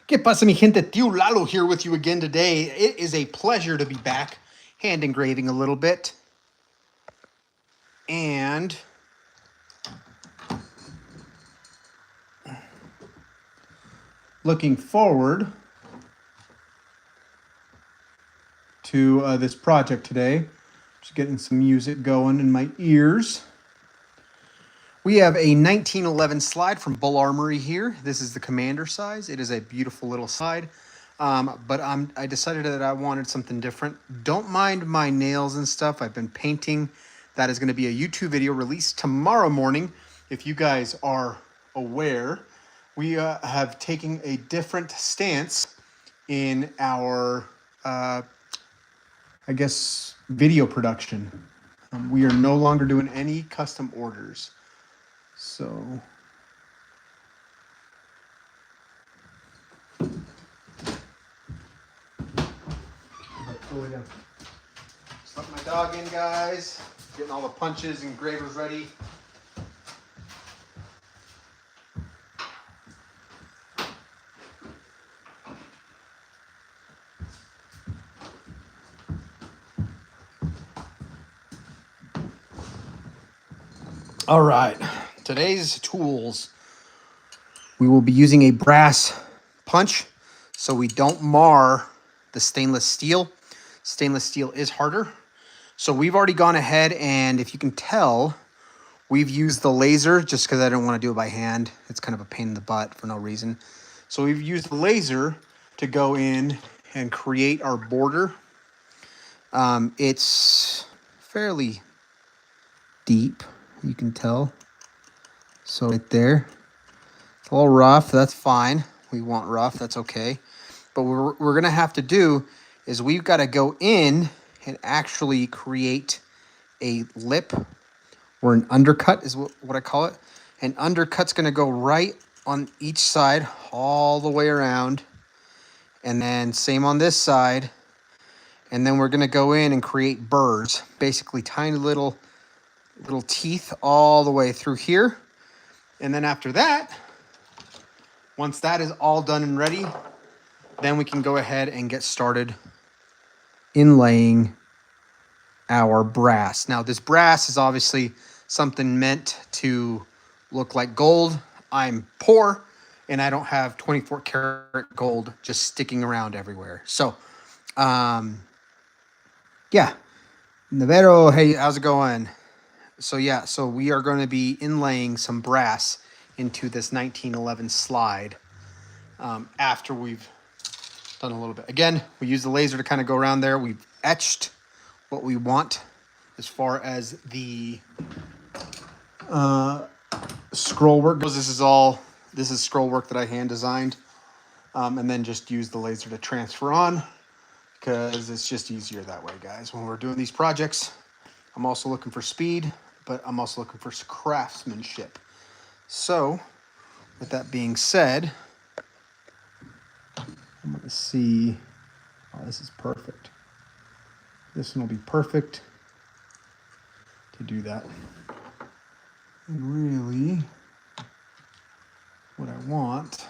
¿Qué pasa, mi gente? Tío Lalo here with you again today. It is a pleasure to be back, hand engraving a little bit. And looking forward to this project today. Just getting some music going in my ears. We have a 1911 slide from Bull Armory here. This is the commander size. It is a beautiful little slide. But I decided that I wanted something different. Don't mind my nails and stuff. I've been painting. That is going to be a YouTube video released tomorrow morning. If you guys are aware, we have taken a different stance in our, I guess, video production. We are no longer doing any custom orders. So just let my dog in, guys. Getting all the punches and engravers ready. All right, today's tools. We will be using a brass punch so we don't mar the stainless steel. Stainless steel is harder. So we've already gone ahead, and if you can tell, we've used the laser just because I don't want to do it by hand. It's kind of a pain in the butt for no reason. So we've used the laser to go in and create our border. It's fairly deep, you can tell. So right there, it's a little rough. That's fine. We want rough. That's okay. But what we're going to have to do is we've got to go in and actually create a lip or an undercut is what I call it. An undercut's going to go right on each side all the way around. And then same on this side. And then we're going to go in and create burrs, basically tiny little teeth all the way through here. And then after that, once that is all done and ready, then we can go ahead and get started inlaying our brass. Now, this brass is obviously something meant to look like gold. I'm poor, and I don't have 24 karat gold just sticking around everywhere. So, yeah. Navero, hey, how's it going? So, yeah, so we are going to be inlaying some brass into this 1911 slide after we've done a little bit. Again, we use the laser to kind of go around there. We've etched what we want as far as the scroll work goes. This is scroll work that I hand designed, and then just use the laser to transfer on because it's just easier that way, guys. When we're doing these projects, I'm also looking for speed, but I'm also looking for craftsmanship. So with that being said, I'm going to see. Oh, this is perfect. This one will be perfect to do that. And really, what I want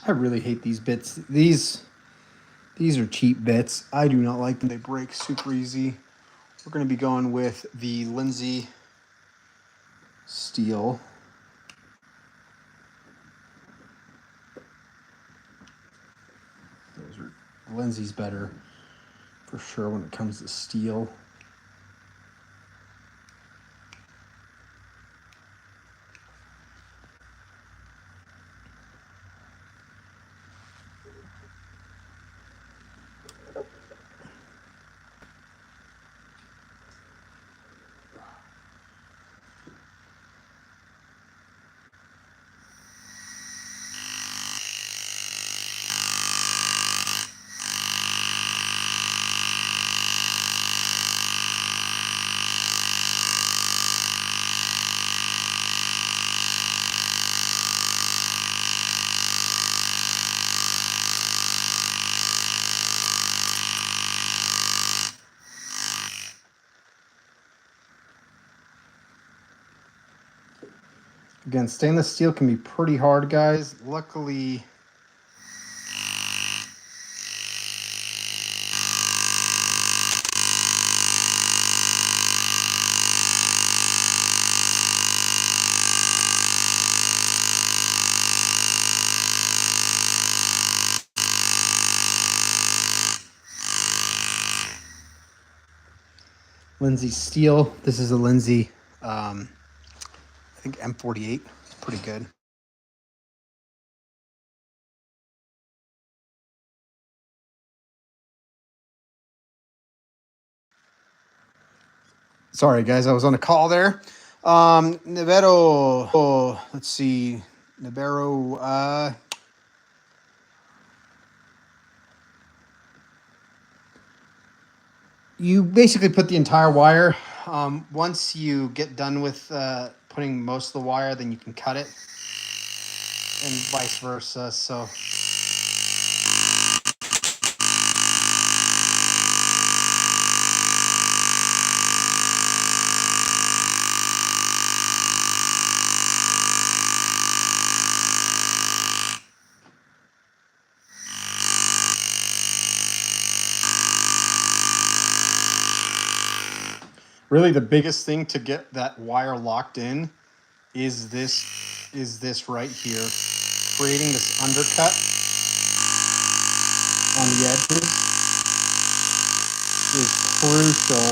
I really hate these bits. These are cheap bits. I do not like them. They break super easy. We're going to be going with the Lindsay steel. Lindsay's better for sure when it comes to steel. Again, stainless steel can be pretty hard, guys. Luckily, Lindsay steel. This is a Lindsay, I think M48. It's pretty good. Sorry, guys, I was on a call there. Nevero. Oh, let's see. Nevero. You basically put the entire wire. Once you get done with putting most of the wire, then you can cut it, and vice versa. So. Really, the biggest thing to get that wire locked in is this right here, creating this undercut on the edges is crucial.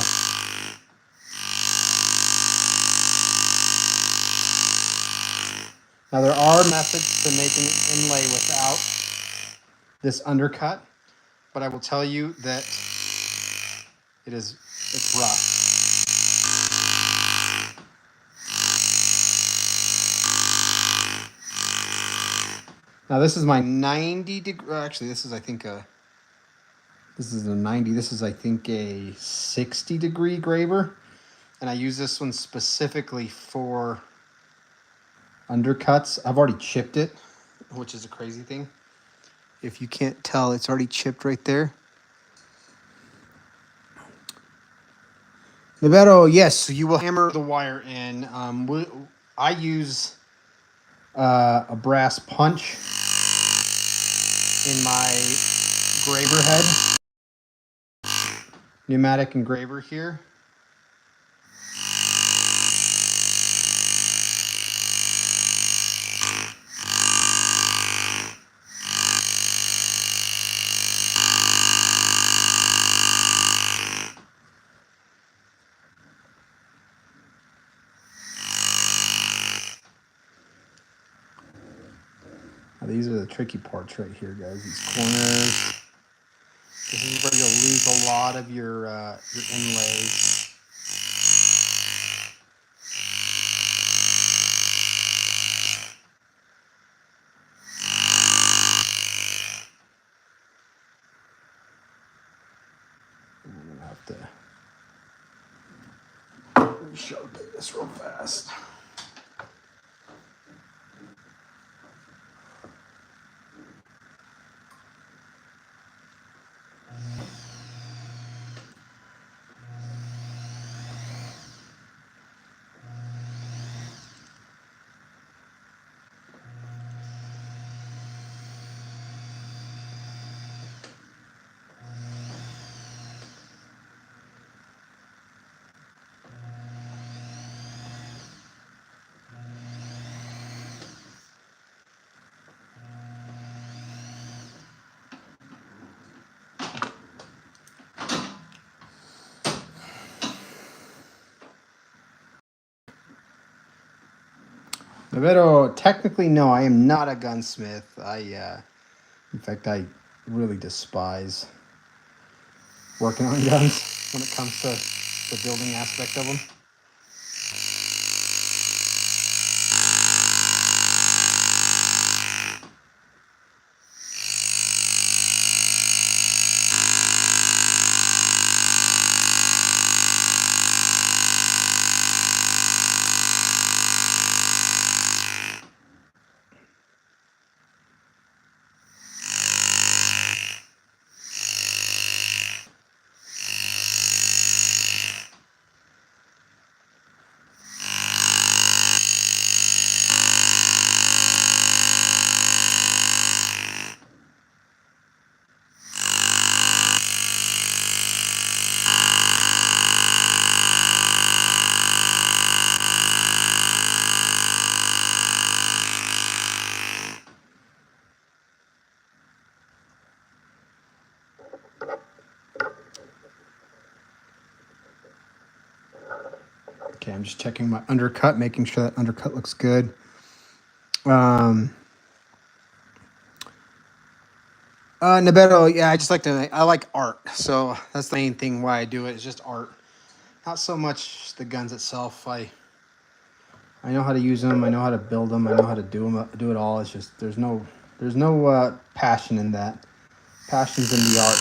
Now there are methods to make an inlay without this undercut, but I will tell you that it's rough. Now this is my 90 degree. Actually, this is I think this is a 90. This is I think a 60-degree graver, and I use this one specifically for undercuts. I've already chipped it, which is a crazy thing. If you can't tell, it's already chipped right there. Nevero, yes, you will hammer the wire in. I use a brass punch in my engraver head, pneumatic engraver here. Now, these are the tricky parts right here, guys. These corners. This is where you'll lose a lot of your inlay. I'm gonna have to resharpen this real fast. Nevero, technically, no, I am not a gunsmith. In fact, I really despise working on guns when it comes to the building aspect of them. Okay, I'm just checking my undercut, making sure that undercut looks good. Nebeto, yeah, I like art. So that's the main thing why I do it, is just art. Not so much the guns itself. I know how to use them. I know how to build them. I know how to do it all. It's just there's no passion in that. Passion's in the art.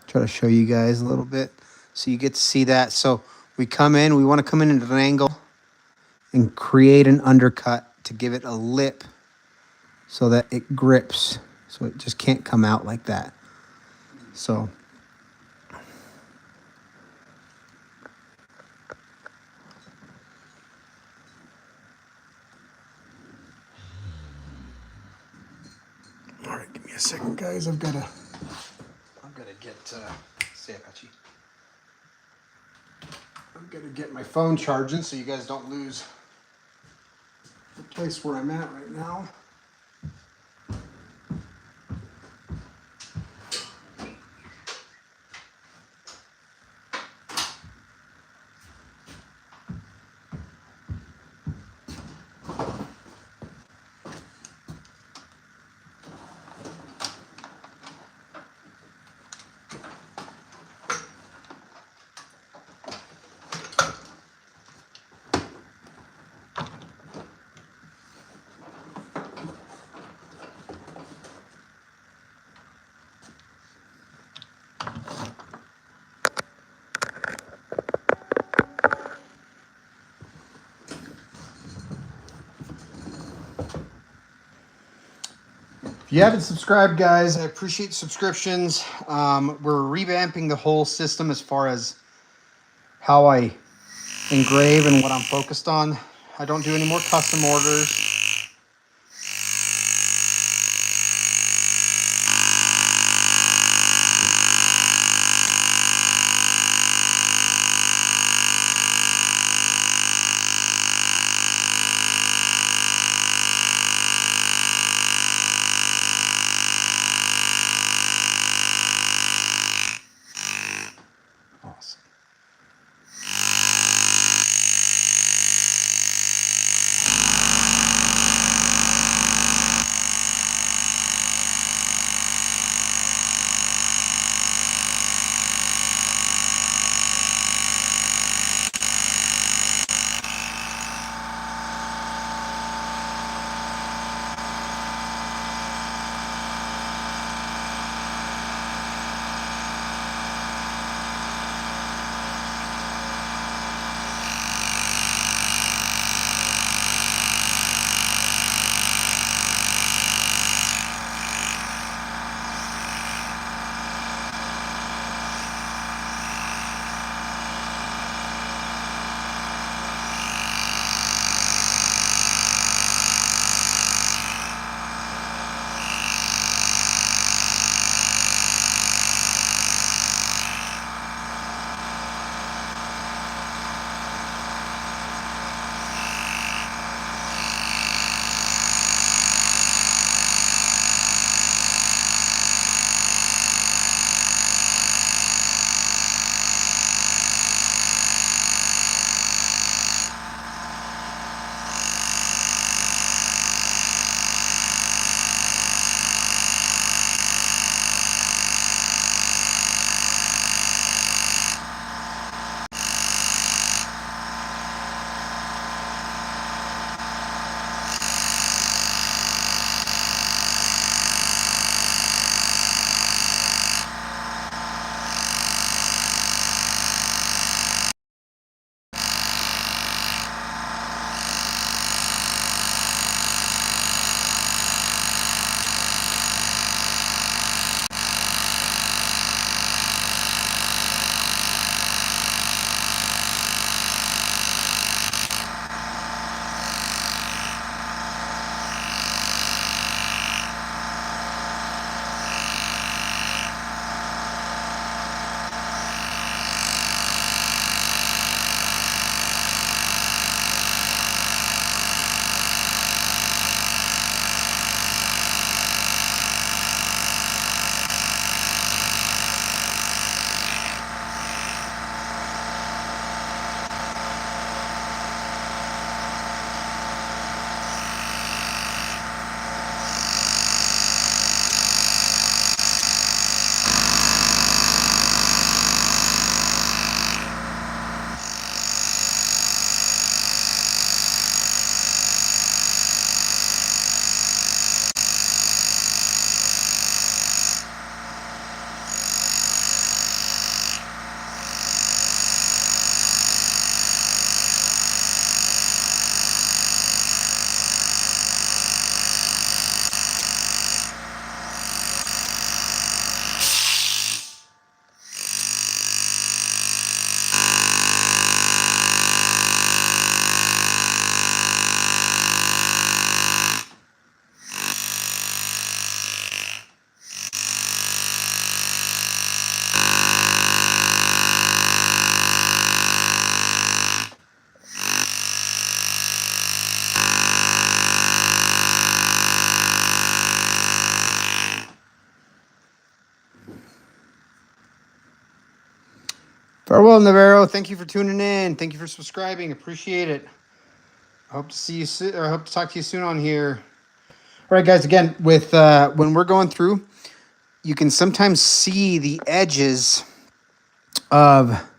Try to show you guys a little bit so you get to see that. So we want to come in at an angle and create an undercut to give it a lip so that it grips. So it just can't come out like that. So all right, give me a second, guys. I've got to get say Apache. I'm gonna get my phone charging so you guys don't lose the place where I'm at right now. If you haven't subscribed, guys, I appreciate subscriptions. We're revamping the whole system as far as how I engrave and what I'm focused on. I don't do any more custom orders. Awesome. Farewell, Navarro. Thank you for tuning in. Thank you for subscribing. Appreciate it. I hope to see you soon, or I hope to talk to you soon on here. All right, guys. Again, with when we're going through, you can sometimes see the edges of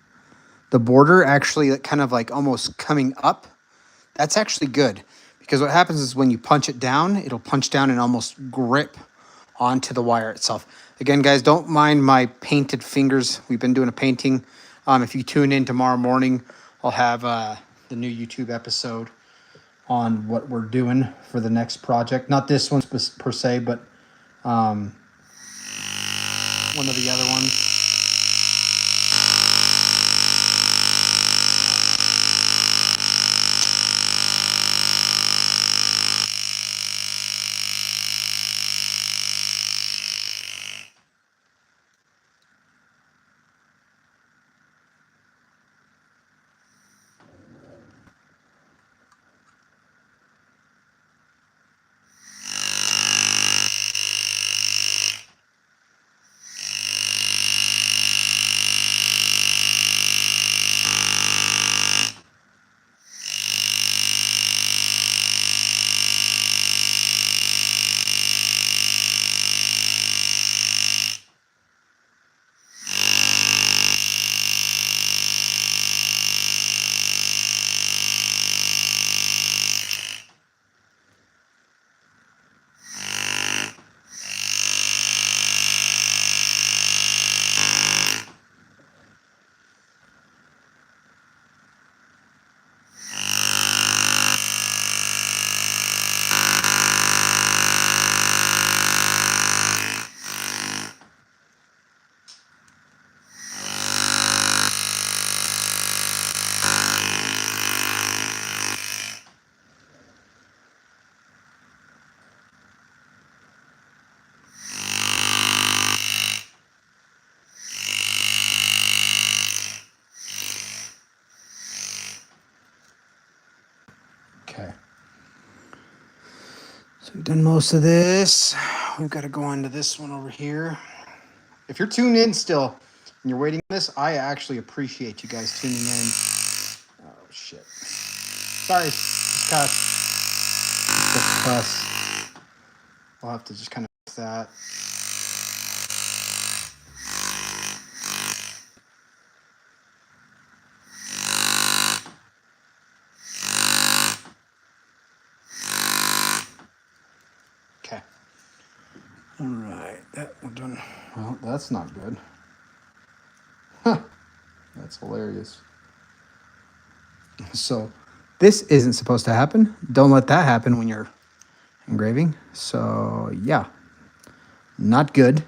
the border actually kind of like almost coming up. That's actually good because what happens is when you punch it down, it'll punch down and almost grip onto the wire itself. Again, guys, don't mind my painted fingers. We've been doing a painting. If you tune in tomorrow morning, I'll have the new YouTube episode on what we're doing for the next project. Not this one per se, but one of the other ones. Okay. So we've done most of this. We've got to go on to this one over here. If you're tuned in still and you're waiting for this, I actually appreciate you guys tuning in. Oh, shit. Sorry. Just cuss. We'll have to just kind of fix that. Okay. All right. That we're done. Well, that's not good. Huh. That's hilarious. So this isn't supposed to happen. Don't let that happen when you're engraving. So yeah, not good.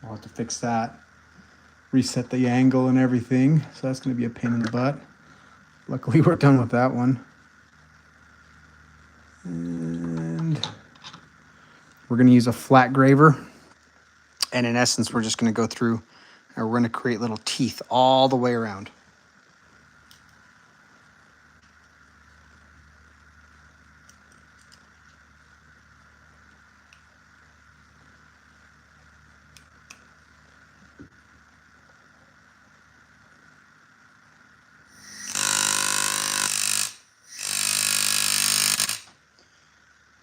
We'll have to fix that. Reset the angle and everything. So that's going to be a pain in the butt. Luckily, we're done with that one. And we're going to use a flat graver. And in essence, we're just going to go through and we're going to create little teeth all the way around.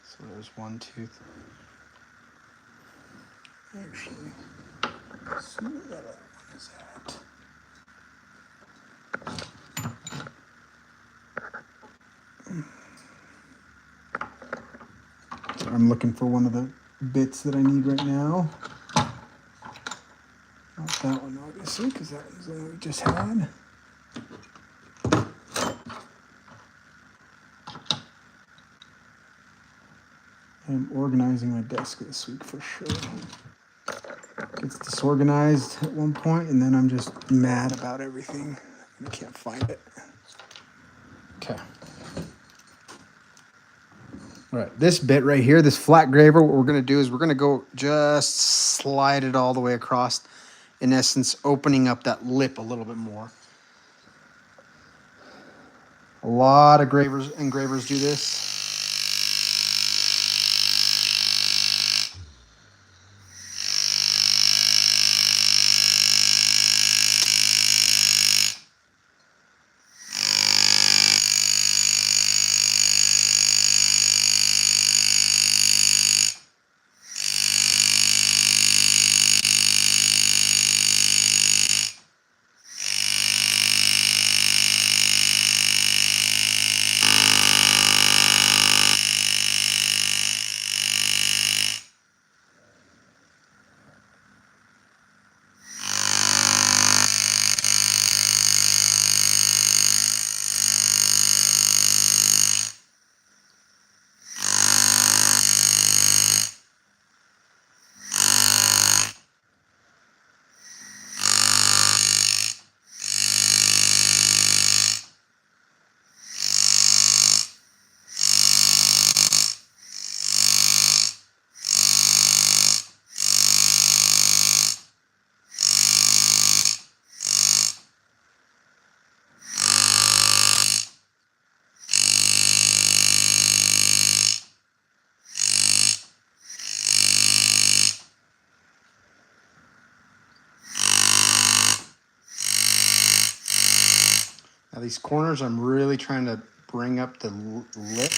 So there's 1, 2, 3. Actually, see what that other one is at. So I'm looking for one of the bits that I need right now. Not that one, obviously, because that was the one we just had. I'm organizing my desk this week for sure. Gets disorganized at one point, and then I'm just mad about everything. I can't find it. Okay. All right, this bit right here, this flat graver, what we're going to do is we're going to go just slide it all the way across, in essence, opening up that lip a little bit more. A lot of engravers do this. Now these corners, I'm really trying to bring up the lip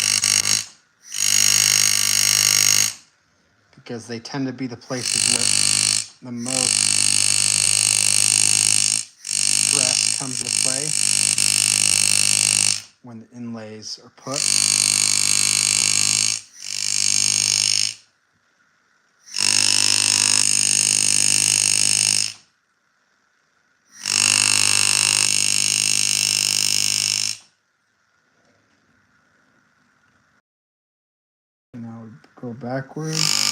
because they tend to be the places where the most stress comes into play when the inlays are put. Now we go backwards.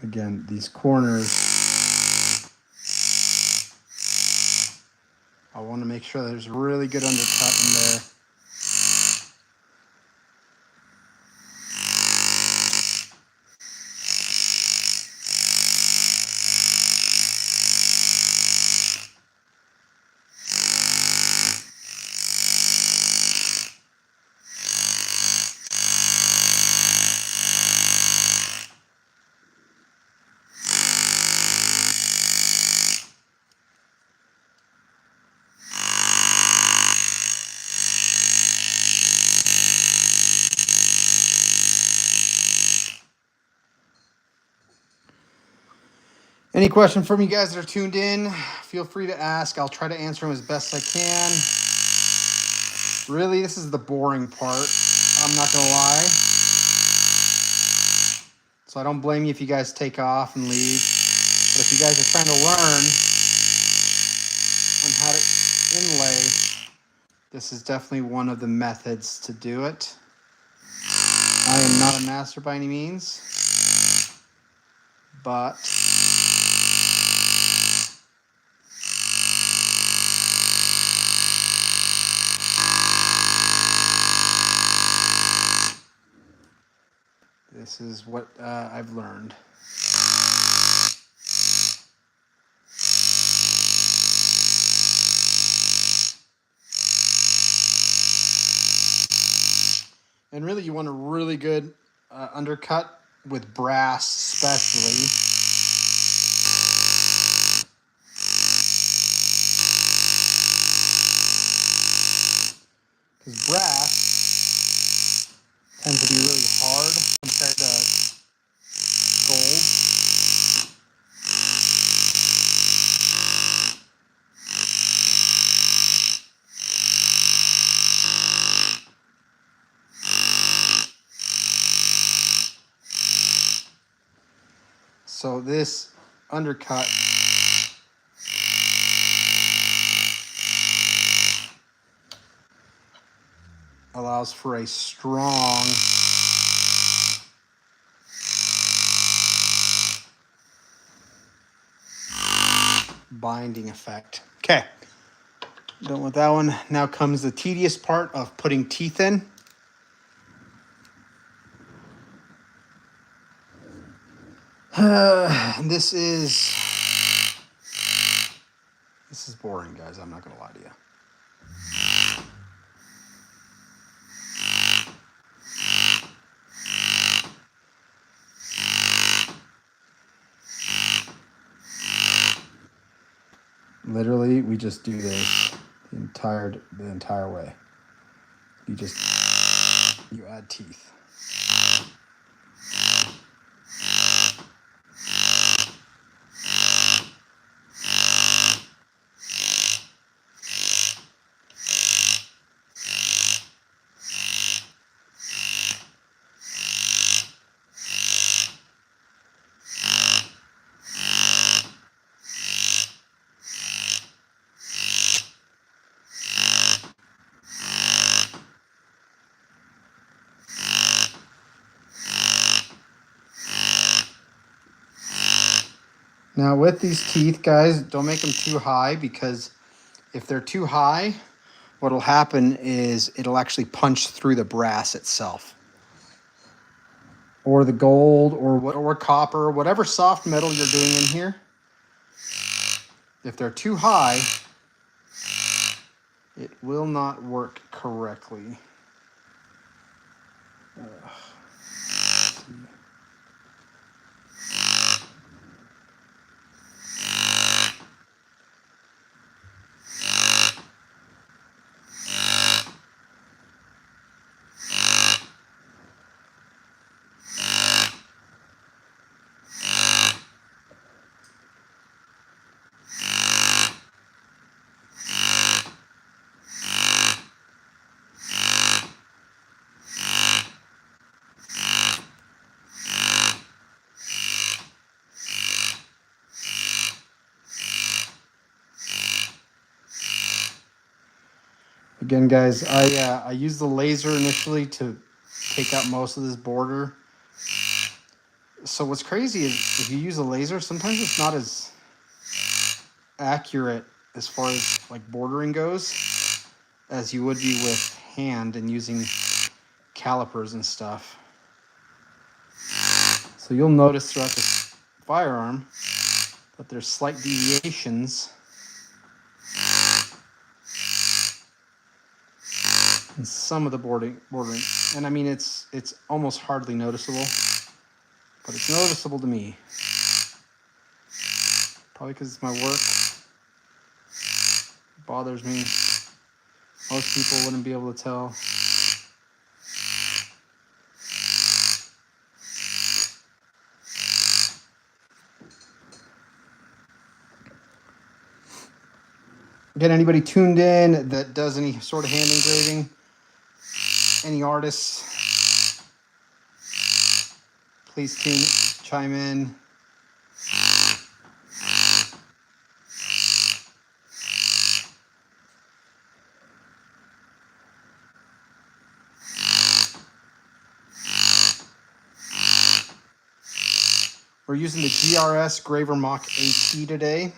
Again, these corners, I want to make sure there's a really good undercut in there. Any question from you guys that are tuned in, feel free to ask. I'll try to answer them as best I can. Really, this is the boring part. I'm not going to lie. So I don't blame you if you guys take off and leave. But if you guys are trying to learn on how to inlay, this is definitely one of the methods to do it. I am not a master by any means, but this is what I've learned. And really, you want a really good undercut with brass, especially. Because brass tends to be really hard compared to gold. So this undercut allows for a strong binding effect. Okay, done with that one. Now comes the tedious part of putting teeth in. This is boring, guys. I'm not gonna lie to you. Literally, we just do this the entire way. You add teeth. Now with these teeth, guys, don't make them too high, because if they're too high, what'll happen is it'll actually punch through the brass itself, or the gold, or copper, whatever soft metal you're doing in here. If they're too high, it will not work correctly. Again, guys, I used the laser initially to take out most of this border. So what's crazy is if you use a laser, sometimes it's not as accurate as far as like bordering goes as you would be with hand and using calipers and stuff. So you'll notice throughout this firearm that there's slight deviations in some of the bordering. And I mean, it's almost hardly noticeable, but it's noticeable to me. Probably because it's my work. It bothers me. Most people wouldn't be able to tell. Again, anybody tuned in that does any sort of hand engraving, any artists, please chime in. We're using the GRS Graver Mach AT today.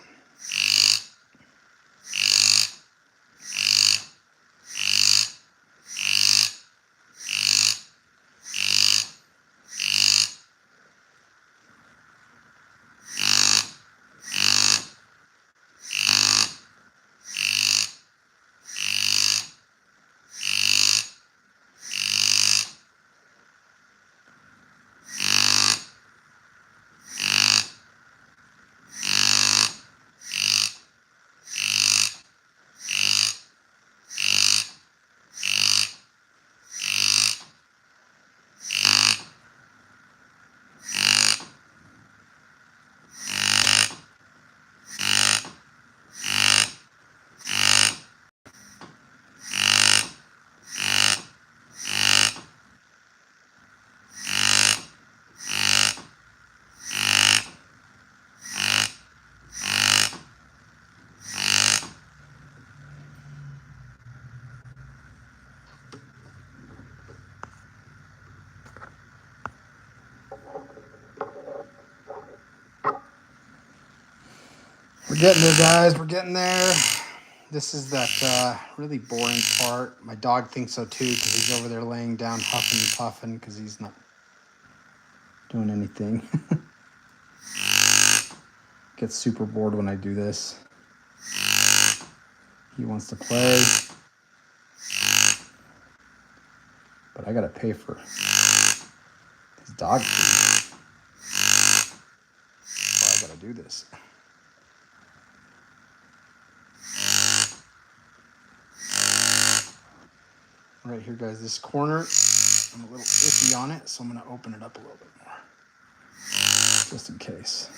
We're getting there, guys. We're getting there. This is that really boring part. My dog thinks so too because he's over there laying down huffing and puffing because he's not doing anything. Gets super bored when I do this. He wants to play. But I gotta pay for his dog food. So I gotta do this. Right here, guys, this corner, I'm a little iffy on it, so I'm gonna open it up a little bit more, just in case.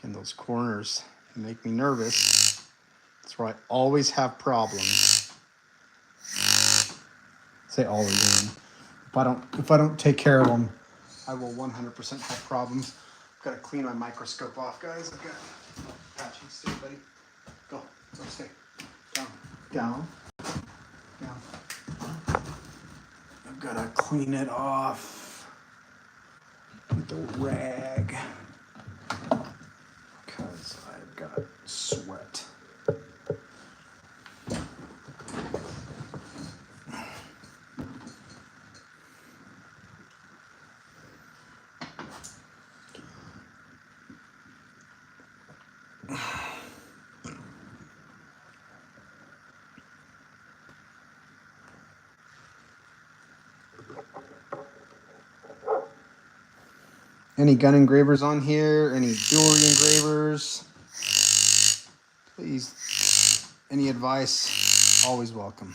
And those corners make me nervous. That's where I always have problems. Say always. If I don't take care of them, I will 100% have problems. I've got to clean my microscope off, guys. I've got attaching stick, buddy. Go. Go, stay. Down. Down. Down. I've got to clean it off with the rag because I've got sweat. Any gun engravers on here? Any jewelry engravers? Please, any advice? Always welcome.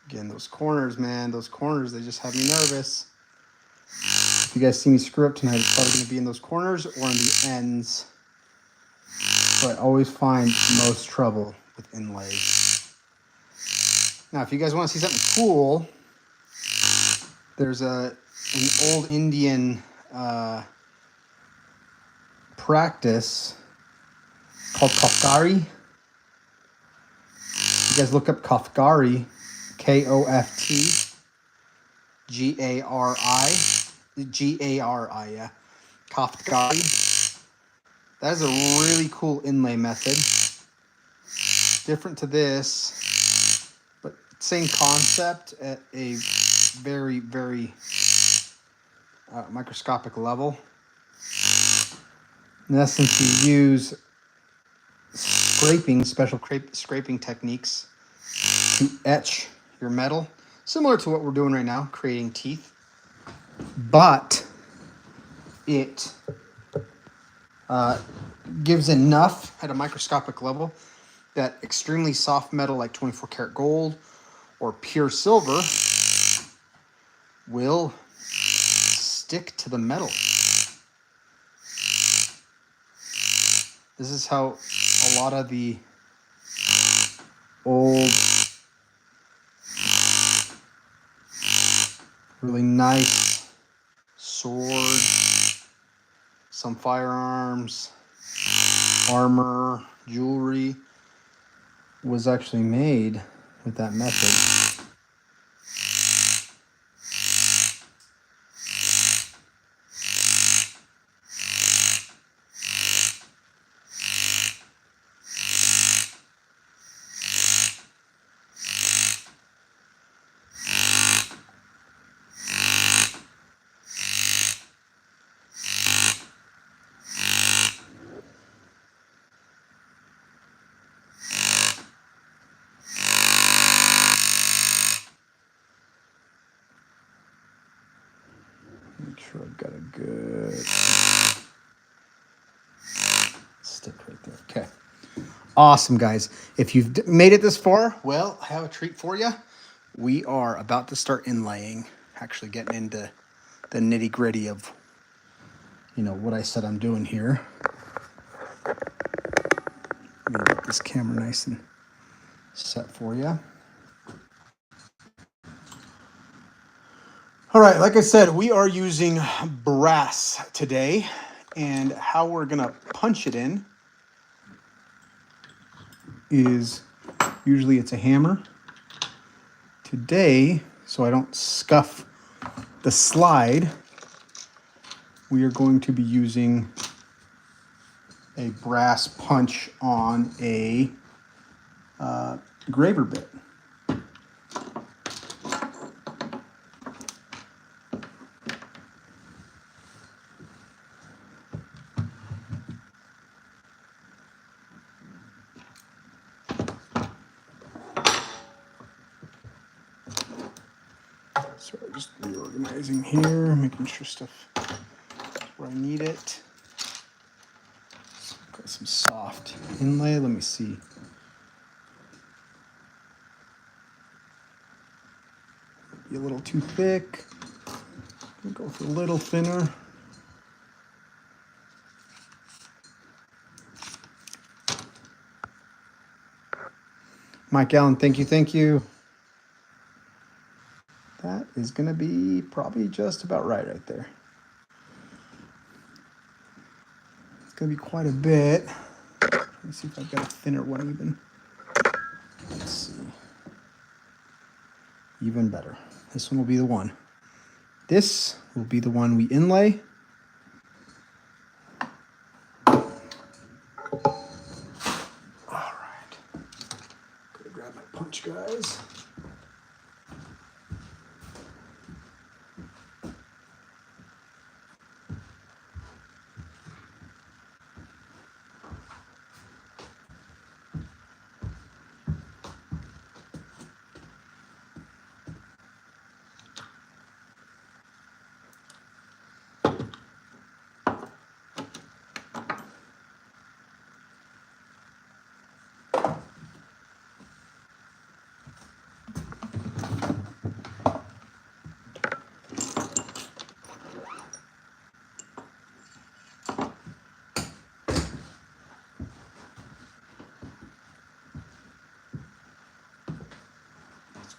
Again, those corners, man, those corners, they just have me nervous. If you guys see me screw up tonight, it's probably going to be in those corners or in the ends. So I always find most trouble with inlays. Now, if you guys want to see something cool, there's an old Indian practice called Kafgari. You guys look up Kafgari, K-O-F-T-G-A-R-I, yeah. Kafgari. That is a really cool inlay method. Different to this, but same concept at a very, very microscopic level. In essence, you use special scraping techniques to etch your metal, similar to what we're doing right now, creating teeth. But it gives enough at a microscopic level that extremely soft metal like 24 karat gold or pure silver will stick to the metal. This is how a lot of the old, really nice swords, some firearms, armor, jewelry was actually made with that method. Make sure I've got a good stick right there. Okay. Awesome, guys. If you've made it this far, well, I have a treat for you. We are about to start inlaying, actually getting into the nitty gritty of, what I said I'm doing here. Let me get this camera nice and set for you. All right, like I said, we are using brass today, and how we're gonna punch it in is usually it's a hammer. Today, so I don't scuff the slide, we are going to be using a brass punch on a graver bit. So just reorganizing here, making sure stuff where I need it. Got some soft inlay. Let me see. Be a little too thick. Go with a little thinner. Mike Allen, thank you, thank you. That is gonna be probably just about right there. It's gonna be quite a bit. Let me see if I've got a thinner one even. Let's see. Even better. This one will be the one. This will be the one we inlay. All right. Gotta grab my punch, guys.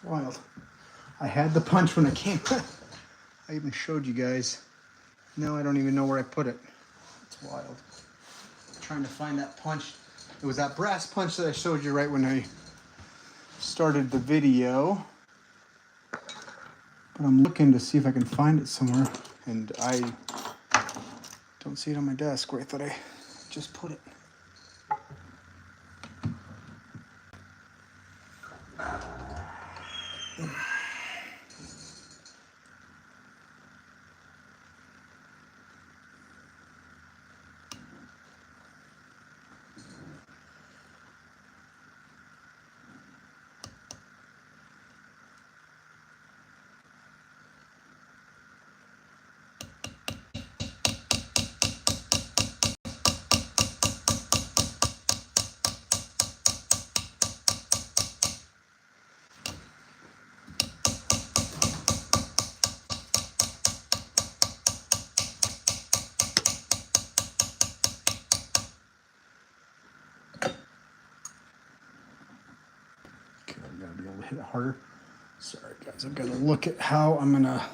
Wild. I had the punch when I came. I even showed you guys. Now I don't even know where I put it. It's wild. I'm trying to find that punch. It was that brass punch that I showed you right when I started the video. But I'm looking to see if I can find it somewhere. And I don't see it on my desk where I thought I just put it. Hit it harder. Sorry guys, I've got to look at how I'm gonna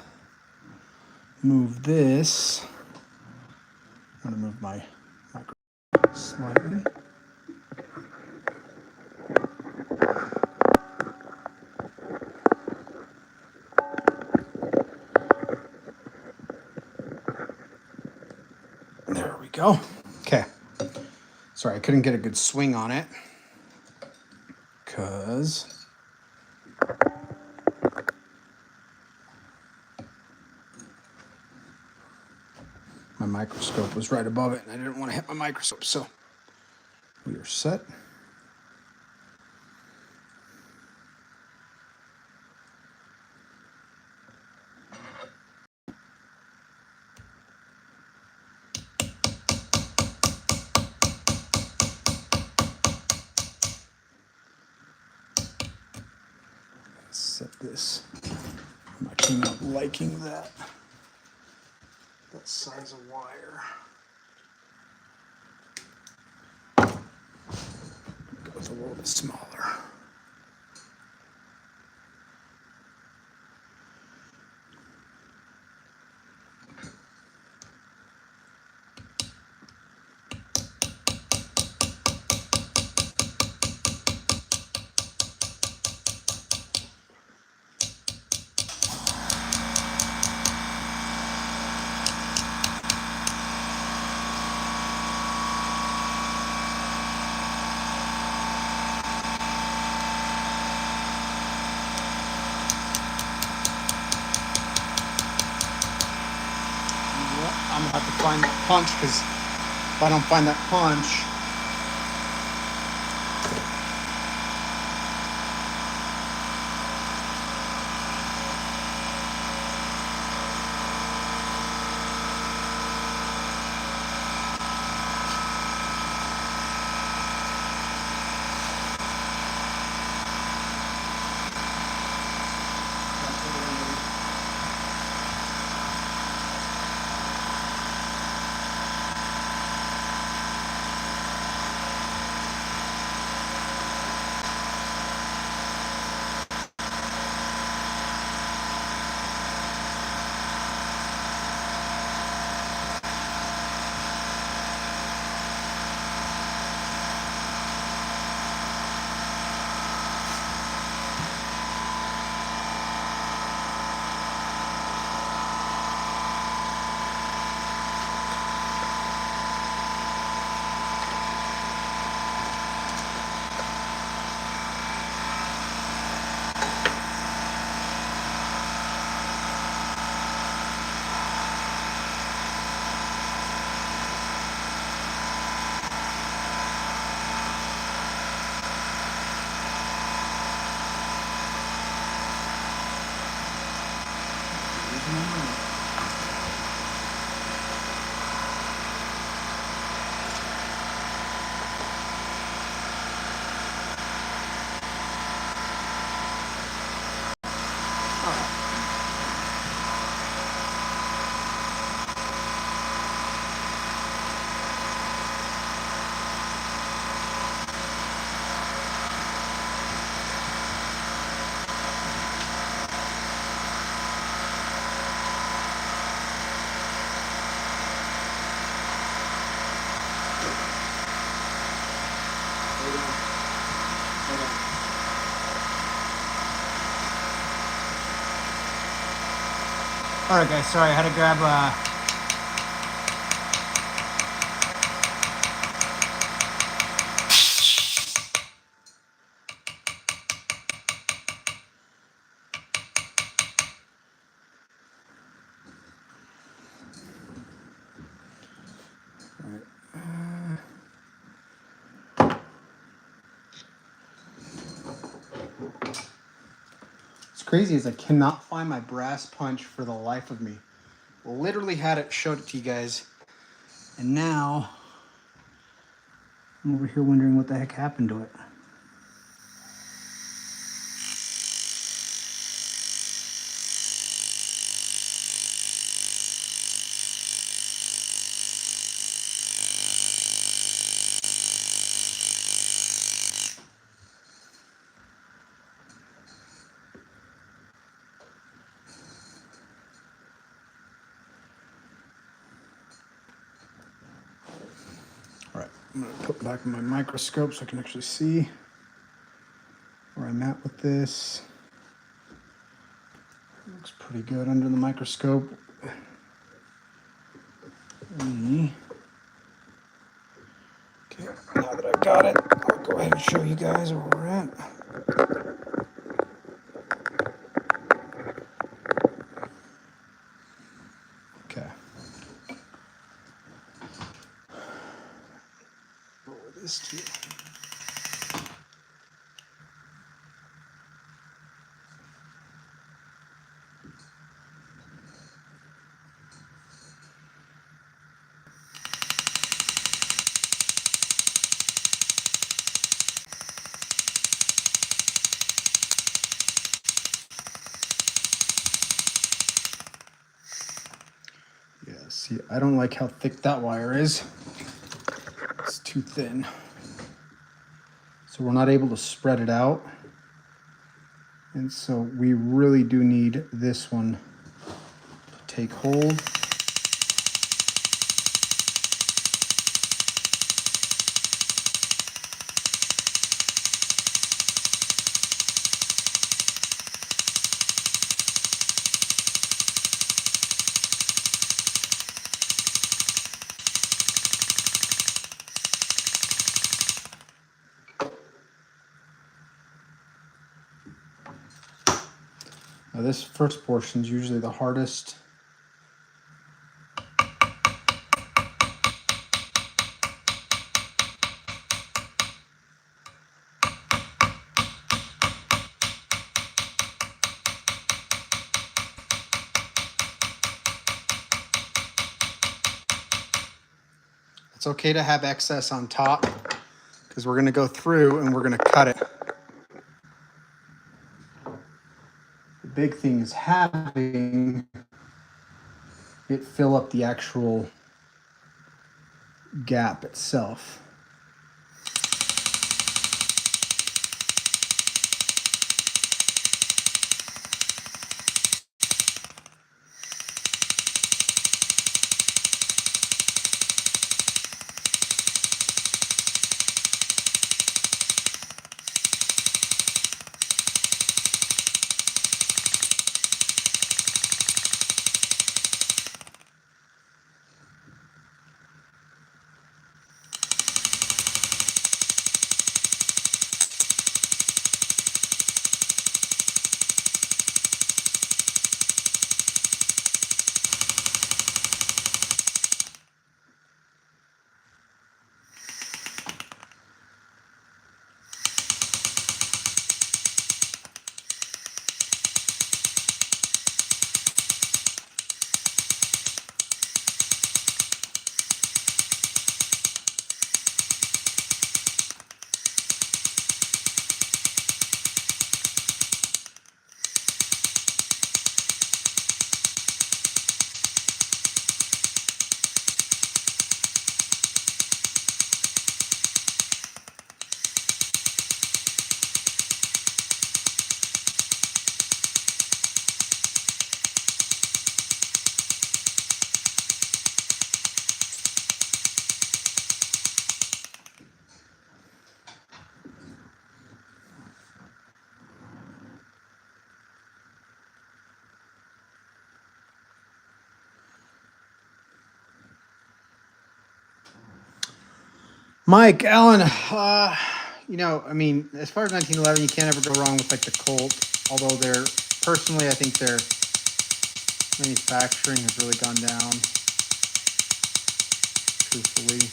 move this. I'm gonna move my micro slightly. There we go. Okay. Sorry, I couldn't get a good swing on it because my microscope was right above it and I didn't want to hit my microscope, so we are set. Set this. I'm actually not liking that size of wire. Goes a little bit smaller. I'm gonna have to find that punch because if I don't find that punch, All right, guys. Sorry, I had to grab What's crazy is I cannot find my brass punch for the life of me. Literally had it, showed it to you guys, and now I'm over here wondering what the heck happened to it. All right, I'm gonna put back my microscope so I can actually see where I'm at with this. Looks pretty good under the microscope. Okay, now that I've got it, I'll go ahead and show you guys where we're at. Okay. Lower this too. Yeah, see, I don't like how thick that wire is. It's too thin. So we're not able to spread it out. And so we really do need this one to take hold. Now this first portion is usually the hardest. It's okay to have excess on top because we're going to go through and we're going to cut it. The big thing is having it fill up the actual gap itself. Mike Allen, you know, I mean, as far as 1911, you can't ever go wrong with like the Colt. Although they're personally, I think their manufacturing has really gone down. Truthfully.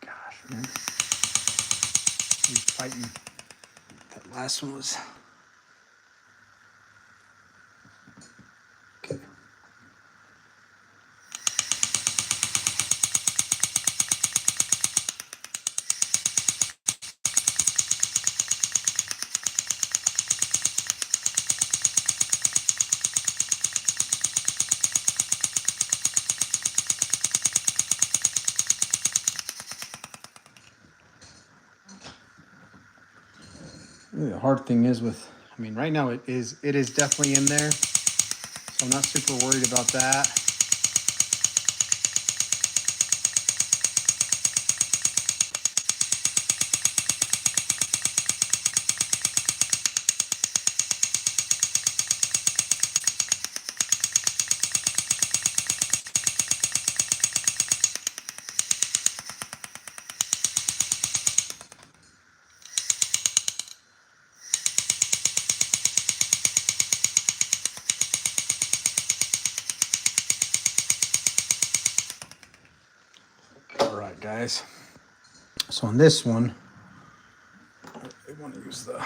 Gosh, man. He's fighting. That last one was. Okay. Really the hard thing is with, I mean, right now it is definitely in there, so I'm not super worried about that. All right, guys. So on this one, I want to use the.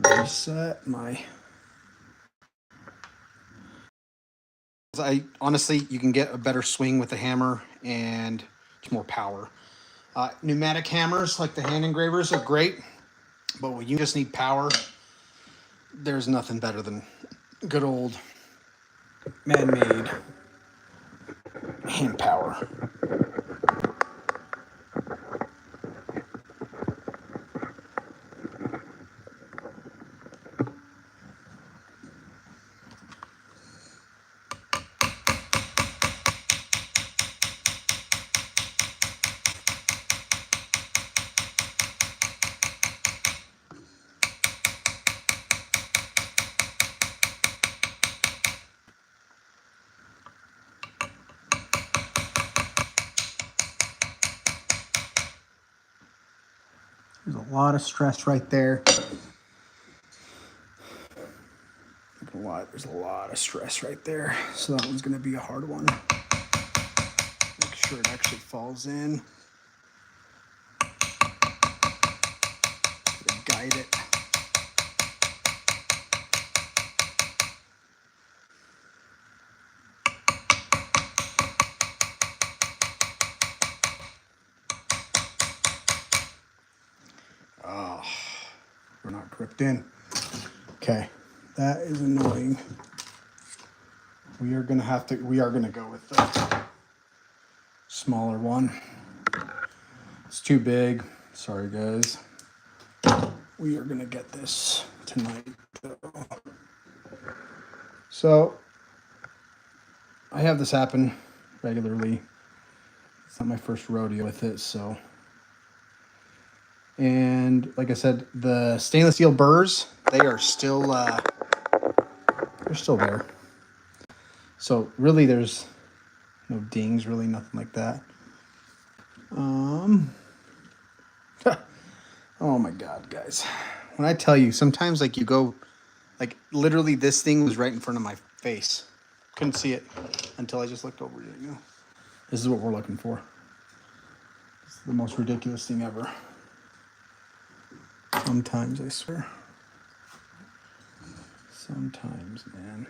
Reset my. I honestly, you can get a better swing with the hammer and it's more power. Pneumatic hammers like the hand engravers are great, but when you just need power, there's nothing better than good old man-made hand power. There's a lot of stress right there. There's a lot of stress right there. So that one's going to be a hard one. Make sure it actually falls in. Guide it. Oh, we're not gripped in. Okay, that is annoying. We are gonna go with the smaller one. It's too big. Sorry, guys. We are gonna get this tonight, though. So, I have this happen regularly. It's not my first rodeo with it, so. And like I said, the stainless steel burrs, they are still, they're still there. So really there's no dings, really nothing like that. Oh my God, guys. When I tell you, sometimes like you go, like literally this thing was right in front of my face. Couldn't see it until I just looked over it. You know, this is what we're looking for. It's the most ridiculous thing ever. Sometimes, I swear. Sometimes, man.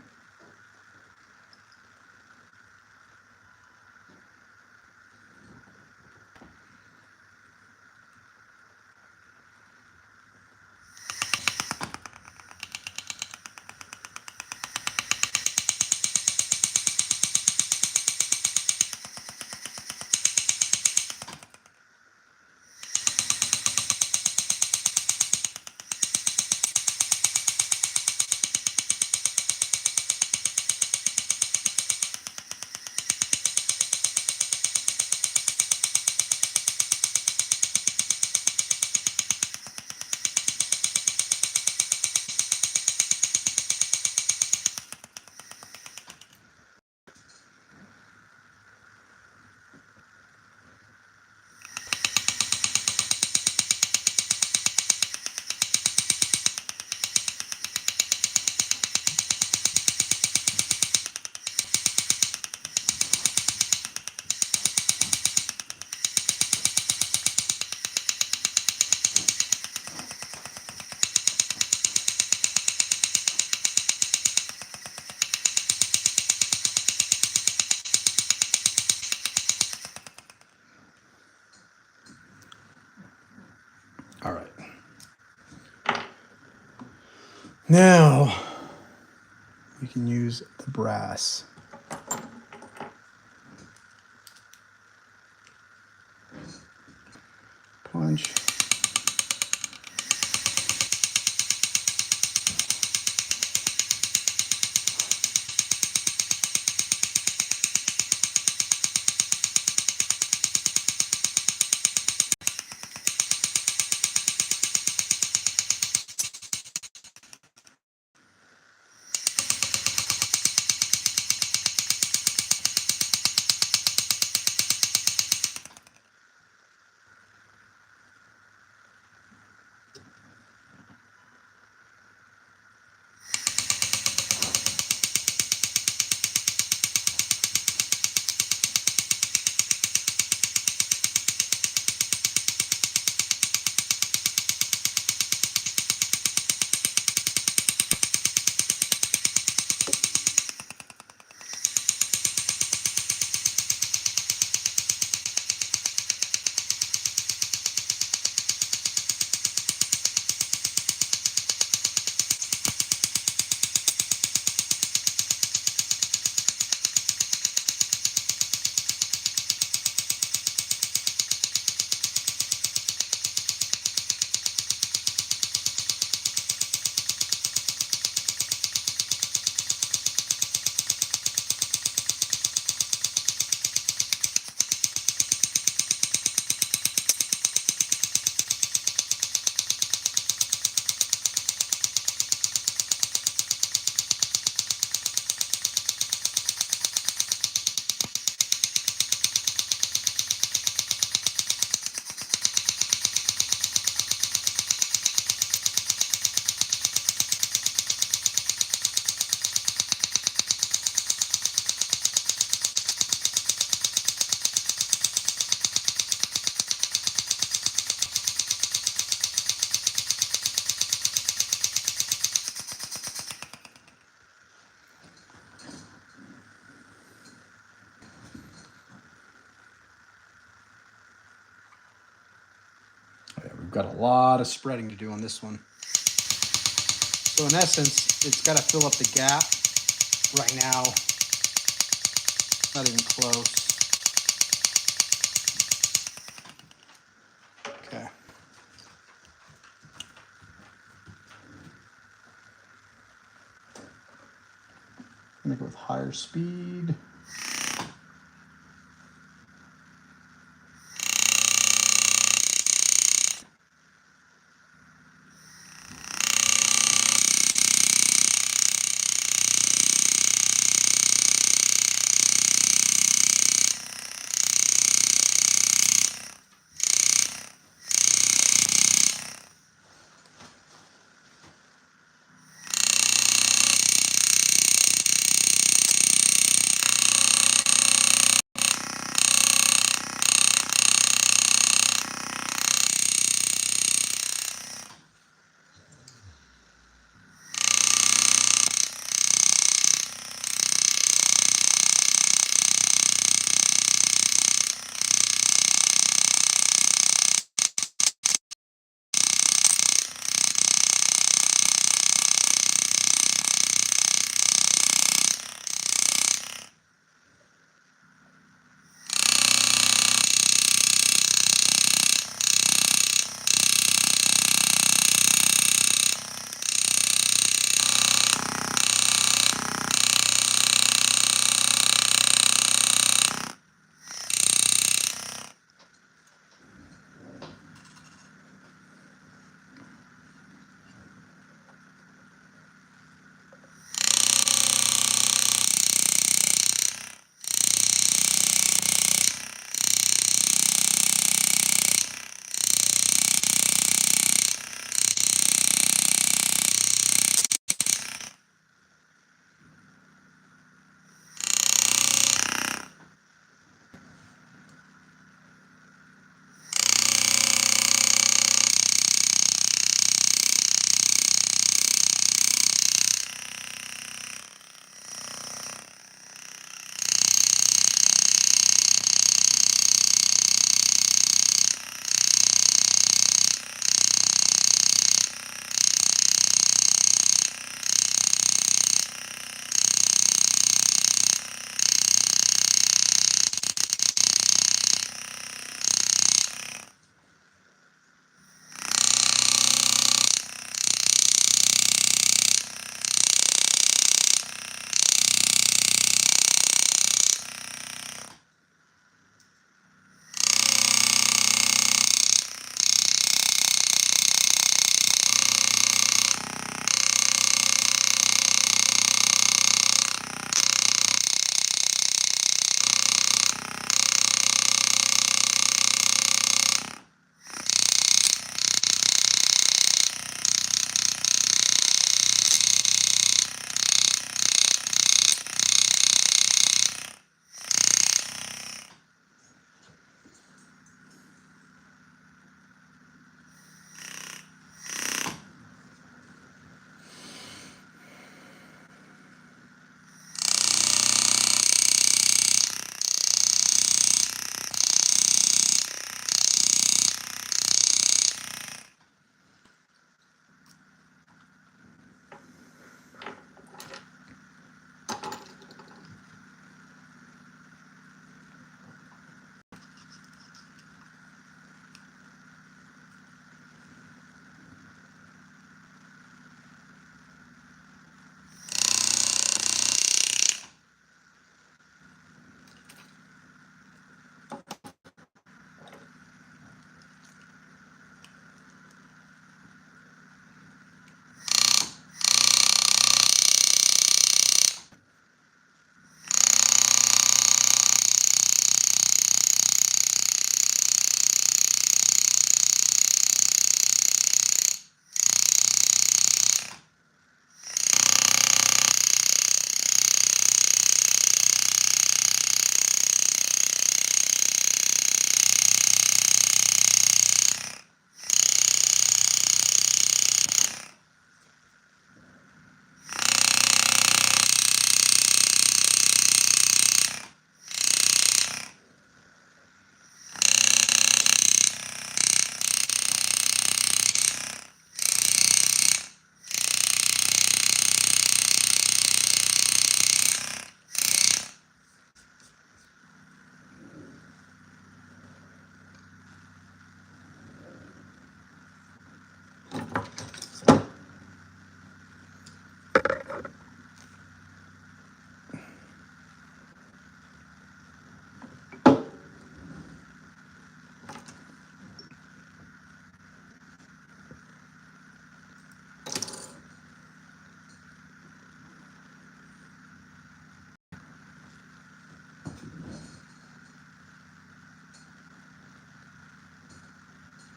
Now we can use the brass. Punch. We've got a lot of spreading to do on this one. So in essence, it's got to fill up the gap. Right now, not even close. Okay. I'm gonna go with higher speed.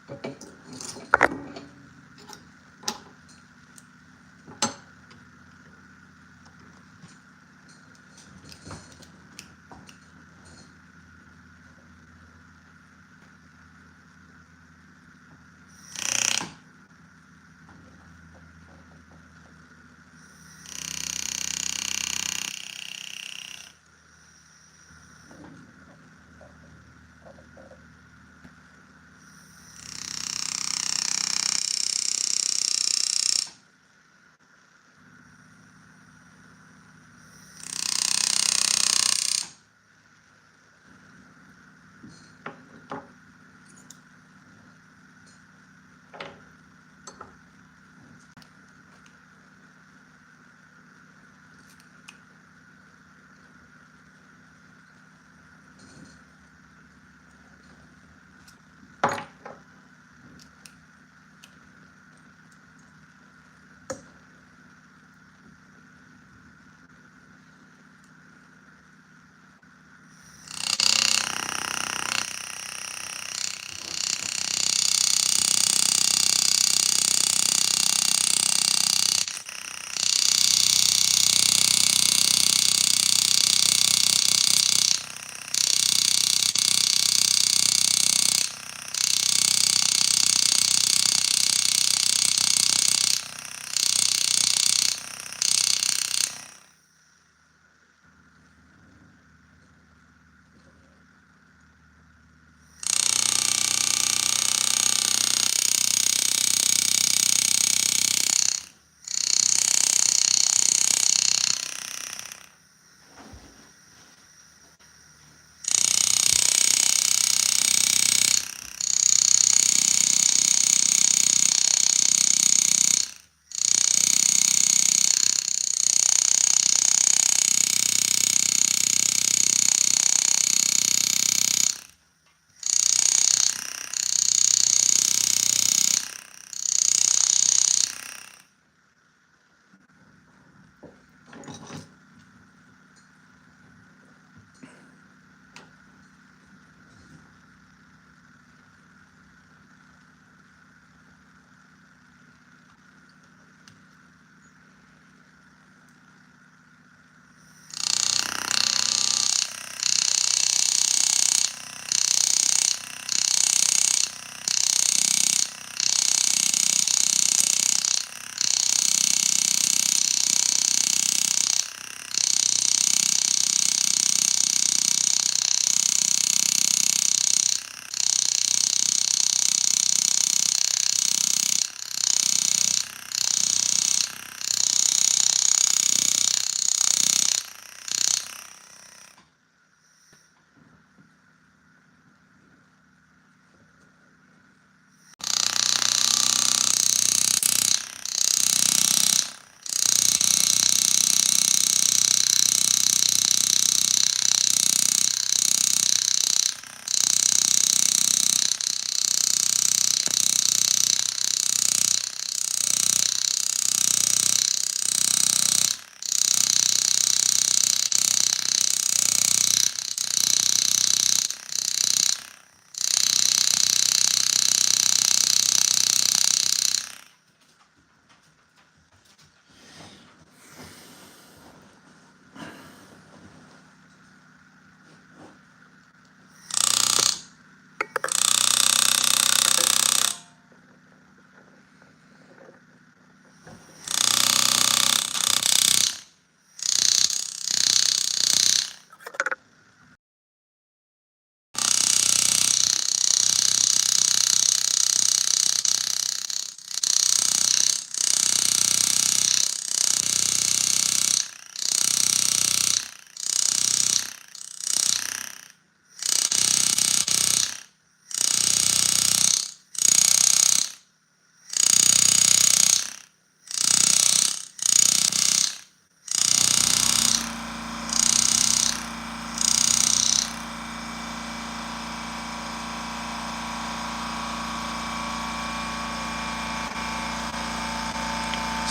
So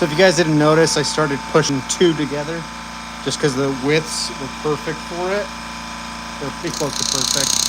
if you guys didn't notice, I started pushing two together just because the widths were perfect for it. They're pretty close to perfect.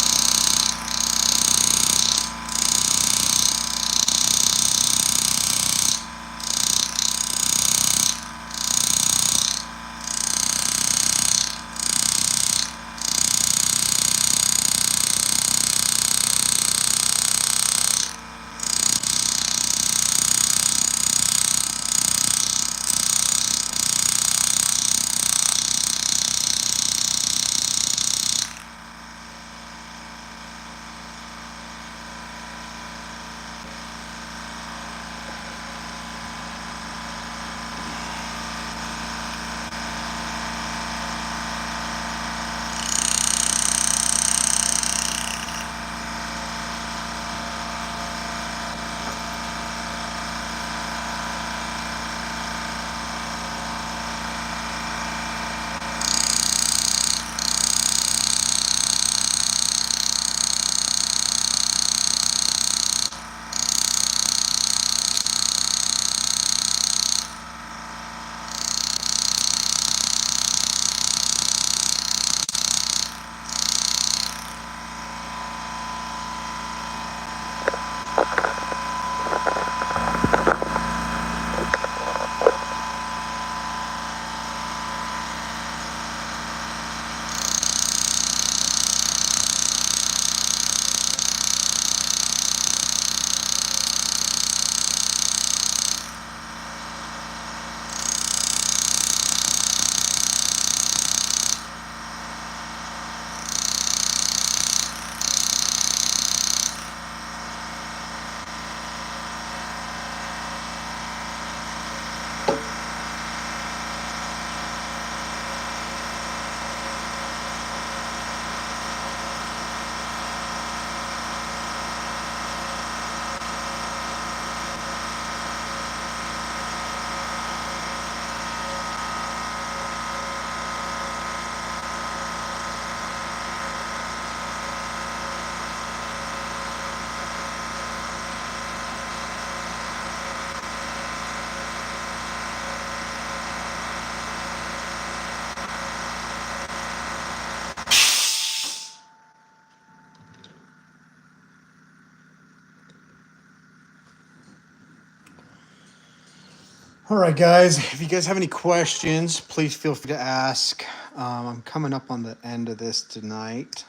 All right, guys, if you guys have any questions, please feel free to ask. I'm coming up on the end of this tonight,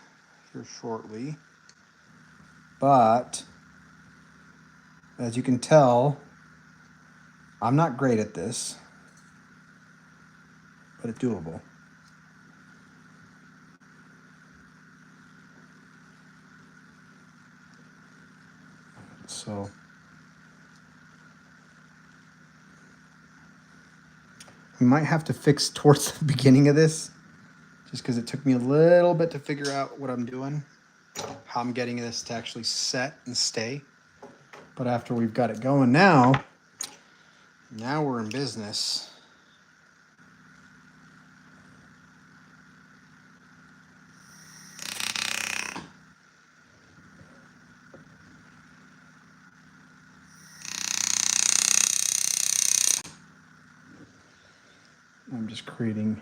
here shortly. But as you can tell, I'm not great at this, but it's doable. So we might have to fix towards the beginning of this, just because it took me a little bit to figure out what I'm doing, how I'm getting this to actually set and stay. But after we've got it going now we're in business. I'm just creating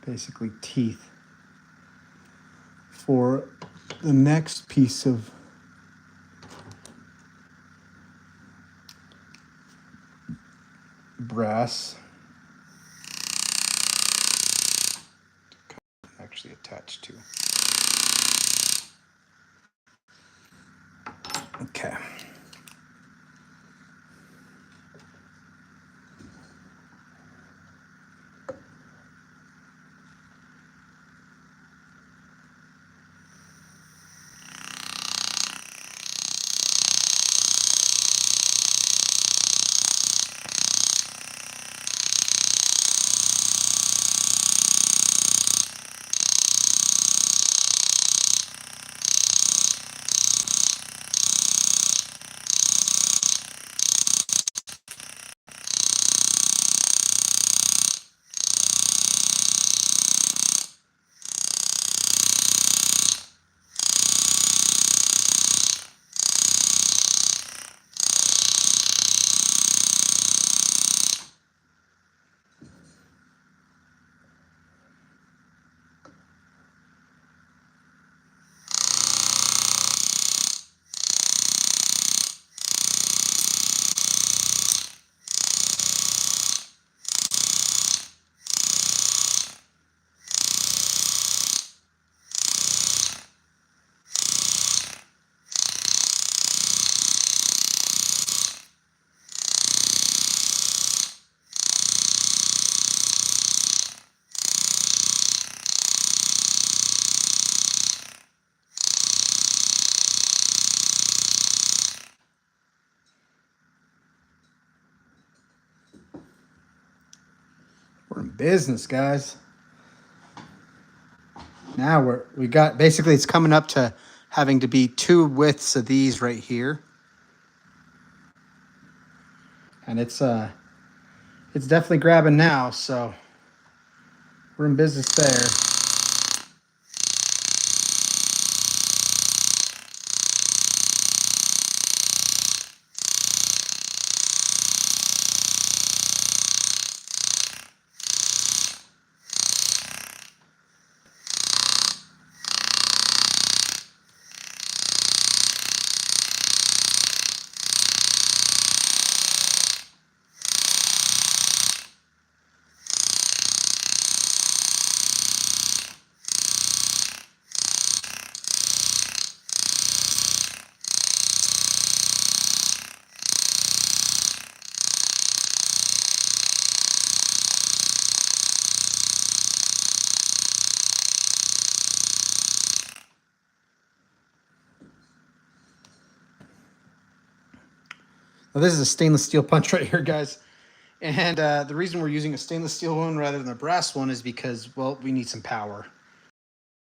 basically teeth for the next piece of brass. Actually attached to. Okay. We're in business, guys. Now we got basically it's coming up to having to be 2 widths of these right here. And it's definitely grabbing now, so we're in business there. Now this is a stainless steel punch right here, guys. And the reason we're using a stainless steel one rather than a brass one is because, well, we need some power.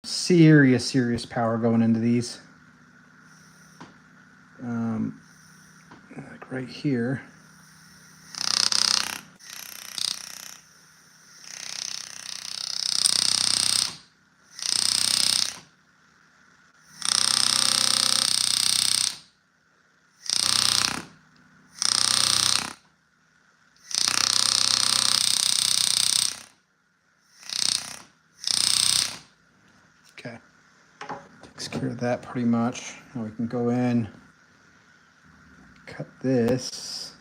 Serious power going into these. Like right here. Okay, takes care of that pretty much. Now we can go in this.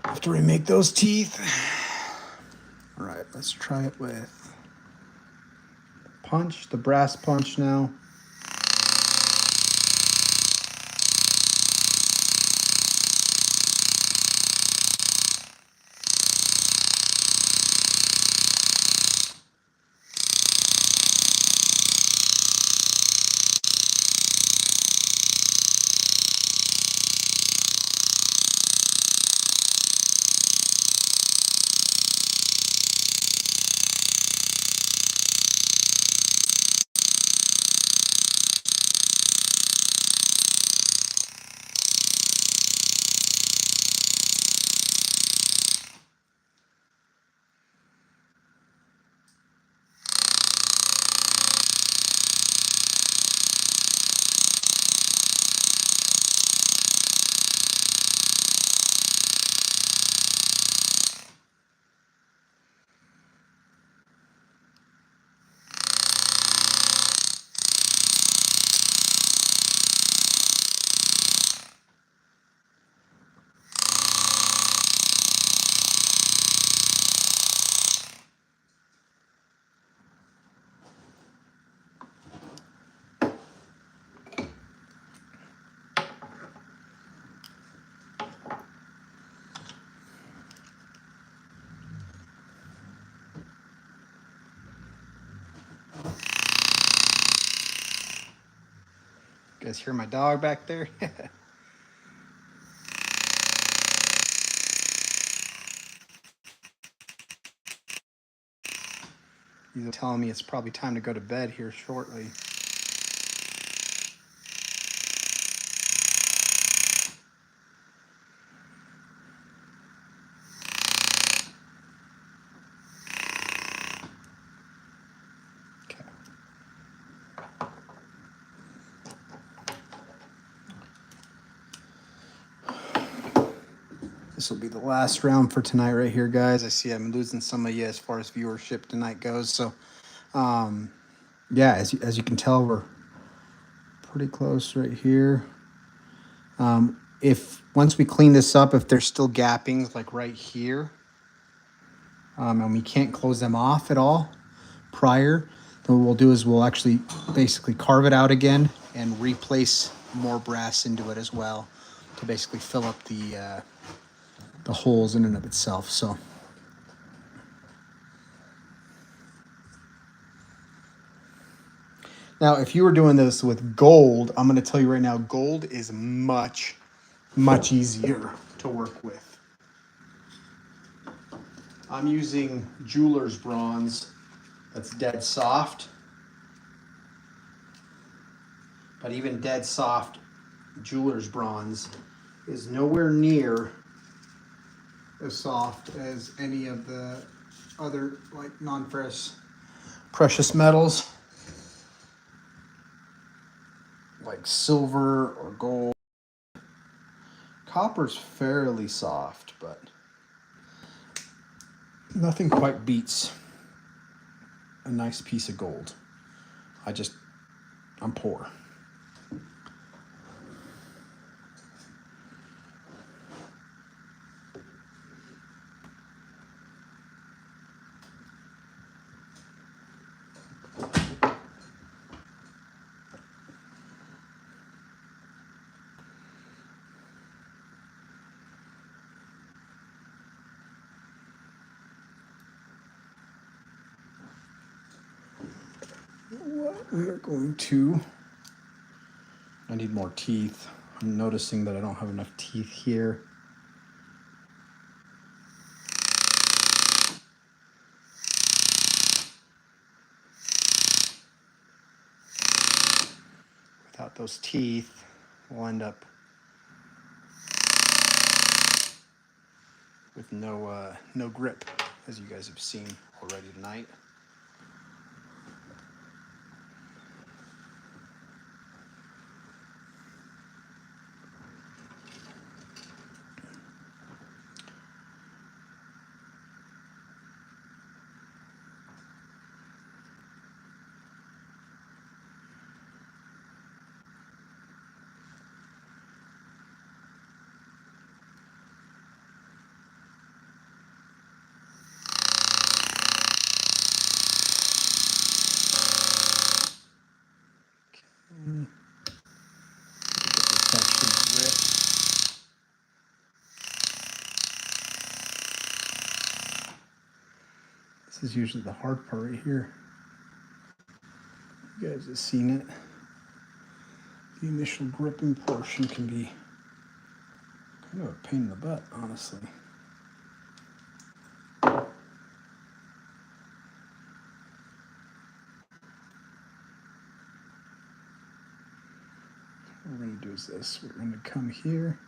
Have to remake those teeth. All right, let's try it with punch, the brass punch now. You guys hear my dog back there? He's telling me it's probably time to go to bed here shortly. This will be the last round for tonight right here, guys. I see I'm losing some of you as far as viewership tonight goes. So, yeah, as you can tell, we're pretty close right here. If once we clean this up, if there's still gappings like right here, and we can't close them off at all prior, then what we'll do is we'll actually basically carve it out again and replace more brass into it as well to basically fill up the holes in and of itself. So now if you were doing this with gold, I'm going to tell you right now, gold is much easier to work with. I'm using jeweler's bronze that's dead soft, but even dead soft jeweler's bronze is nowhere near as soft as any of the other like non-ferrous precious metals like silver or gold. Copper's fairly soft, but nothing quite beats a nice piece of gold. I'm poor. What we are going to, I need more teeth. I'm noticing that I don't have enough teeth here. Without those teeth, we'll end up with no grip, as you guys have seen already tonight. It's actually grip. This is usually the hard part right here. You guys have seen it. The initial gripping portion can be kind of a pain in the butt, honestly. What we're going to do is this. We're going to come here.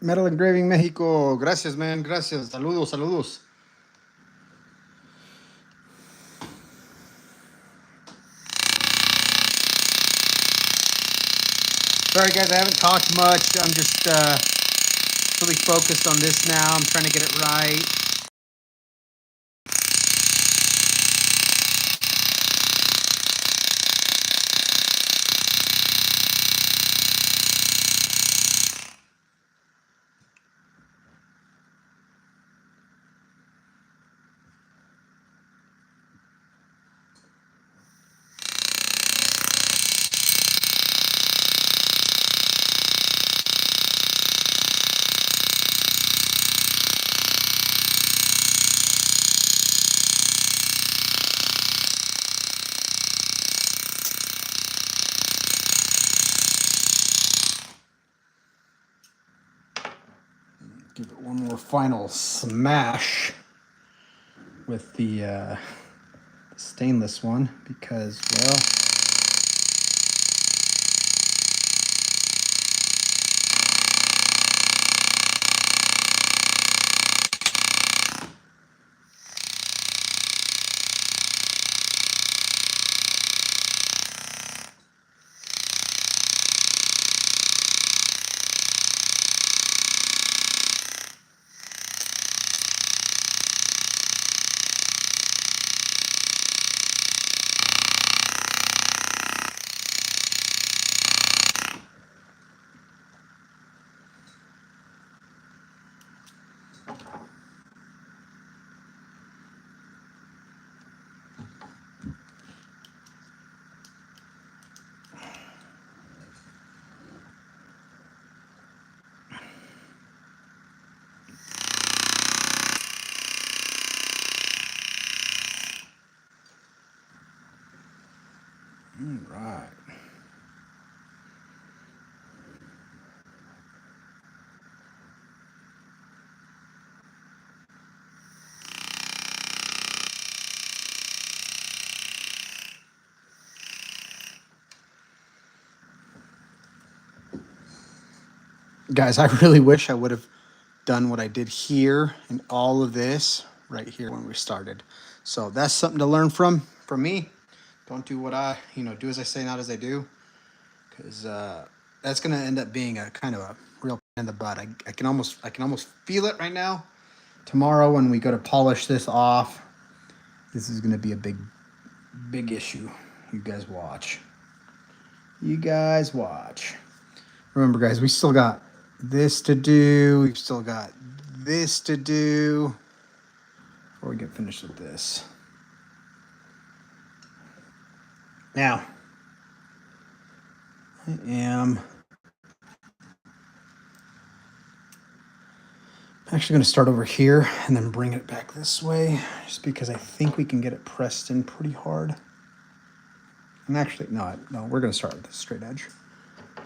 Metal Engraving Mexico. Gracias, man. Gracias. Saludos, saludos. Sorry, guys, I haven't talked much. I'm just really focused on this now. I'm trying to get it right. Give it one more final smash with the stainless one because, well, all right. Guys, I really wish I would have done what I did here and all of this right here when we started. So that's something to learn from me. Don't do what do as I say, not as I do, because that's gonna end up being a kind of a real pain in the butt. I can almost feel it right now. Tomorrow when we go to polish this off, this is gonna be a big issue. You guys watch. You guys watch. Remember, guys, we still got this to do. We've still got this to do before we get finished with this. Now, I am actually going to start over here and then bring it back this way just because I think we can get it pressed in pretty hard. And actually, no, we're going to start with the straight edge.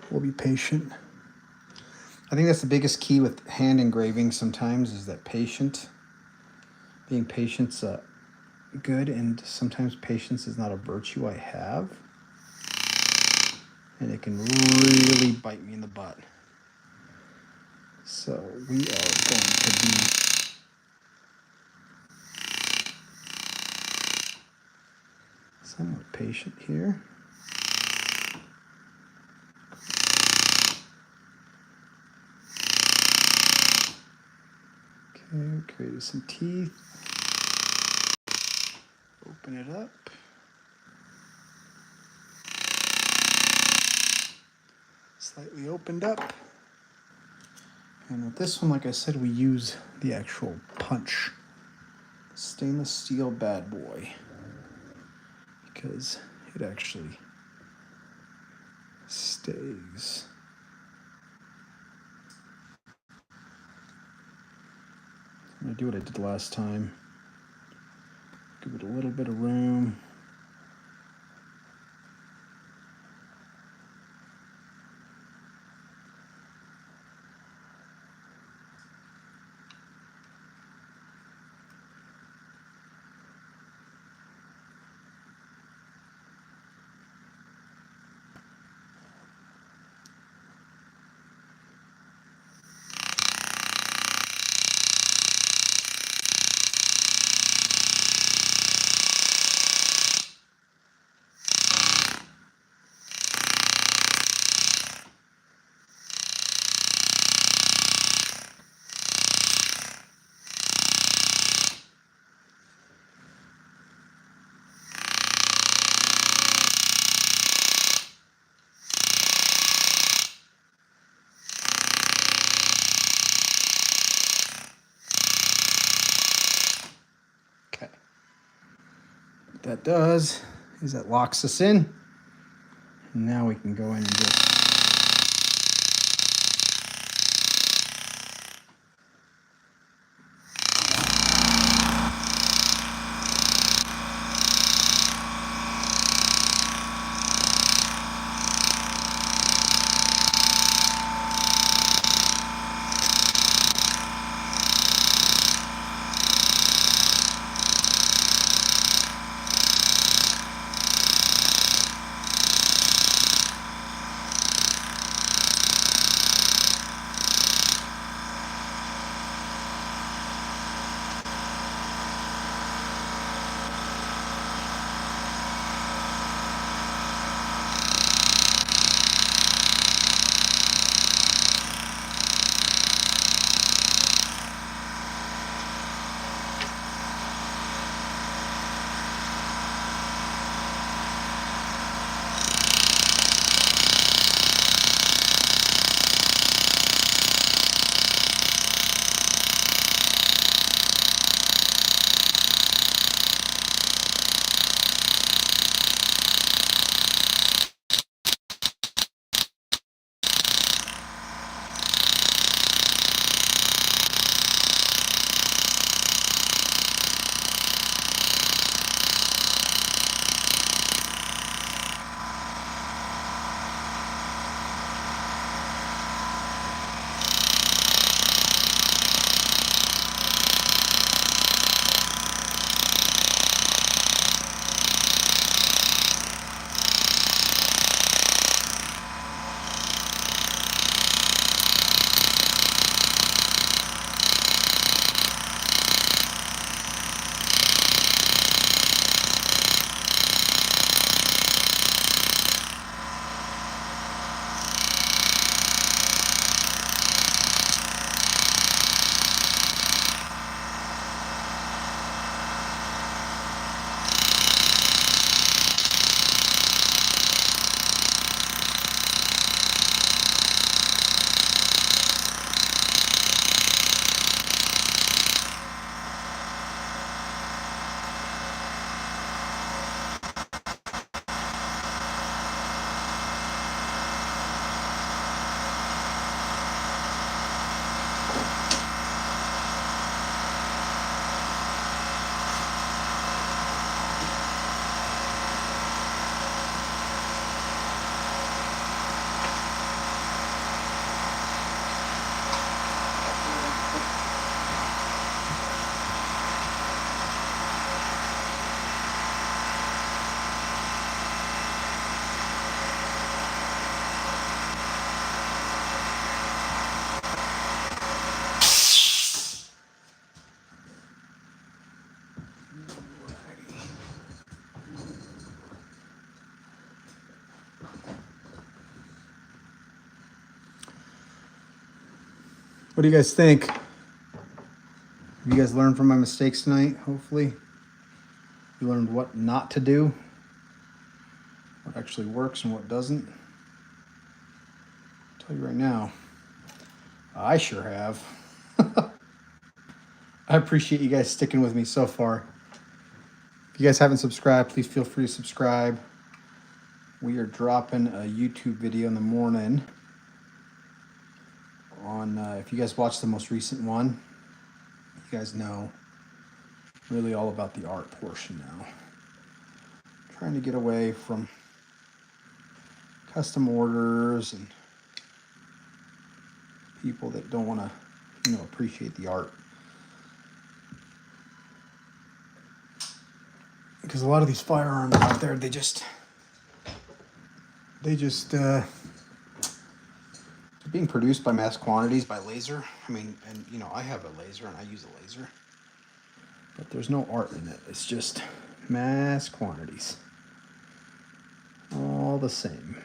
We'll be patient. I think that's the biggest key with hand engraving sometimes is that being patient's good, and sometimes patience is not a virtue I have. And it can really bite me in the butt. So we are going to be somewhat patient here. Okay, created some teeth. Open it up. Slightly opened up. And with this one, like I said, we use the actual punch. Stainless steel bad boy. Because it actually stays. I'm going to do what I did last time. Give it a little bit of room. What that does is it locks us in. And now we can go in and just what do you guys think? Have you guys learned from my mistakes tonight? Hopefully. You learned what not to do, what actually works and what doesn't. I'll tell you right now, I sure have. I appreciate you guys sticking with me so far. If you guys haven't subscribed, please feel free to subscribe. We are dropping a YouTube video in the morning on, if you guys watched the most recent one, you guys know really all about the art portion now. Trying to get away from custom orders and people that don't want to, appreciate the art. Because a lot of these firearms out there, they just being produced by mass quantities by laser. I mean, and I have a laser and I use a laser, but there's no art in it. It's just mass quantities, all the same.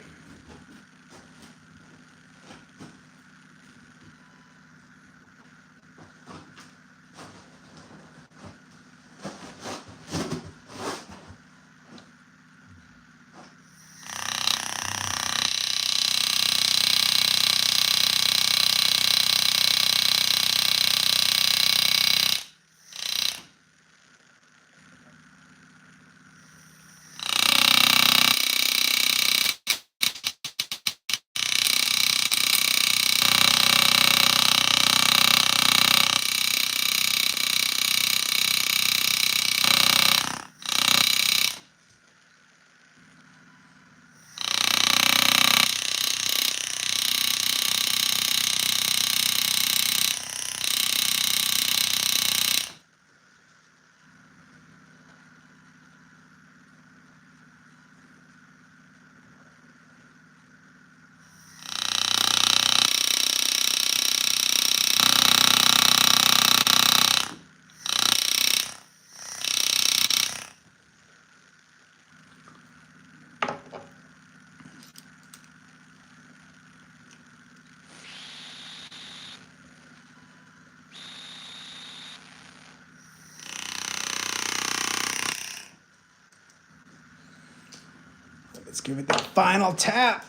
Let's give it that final tap.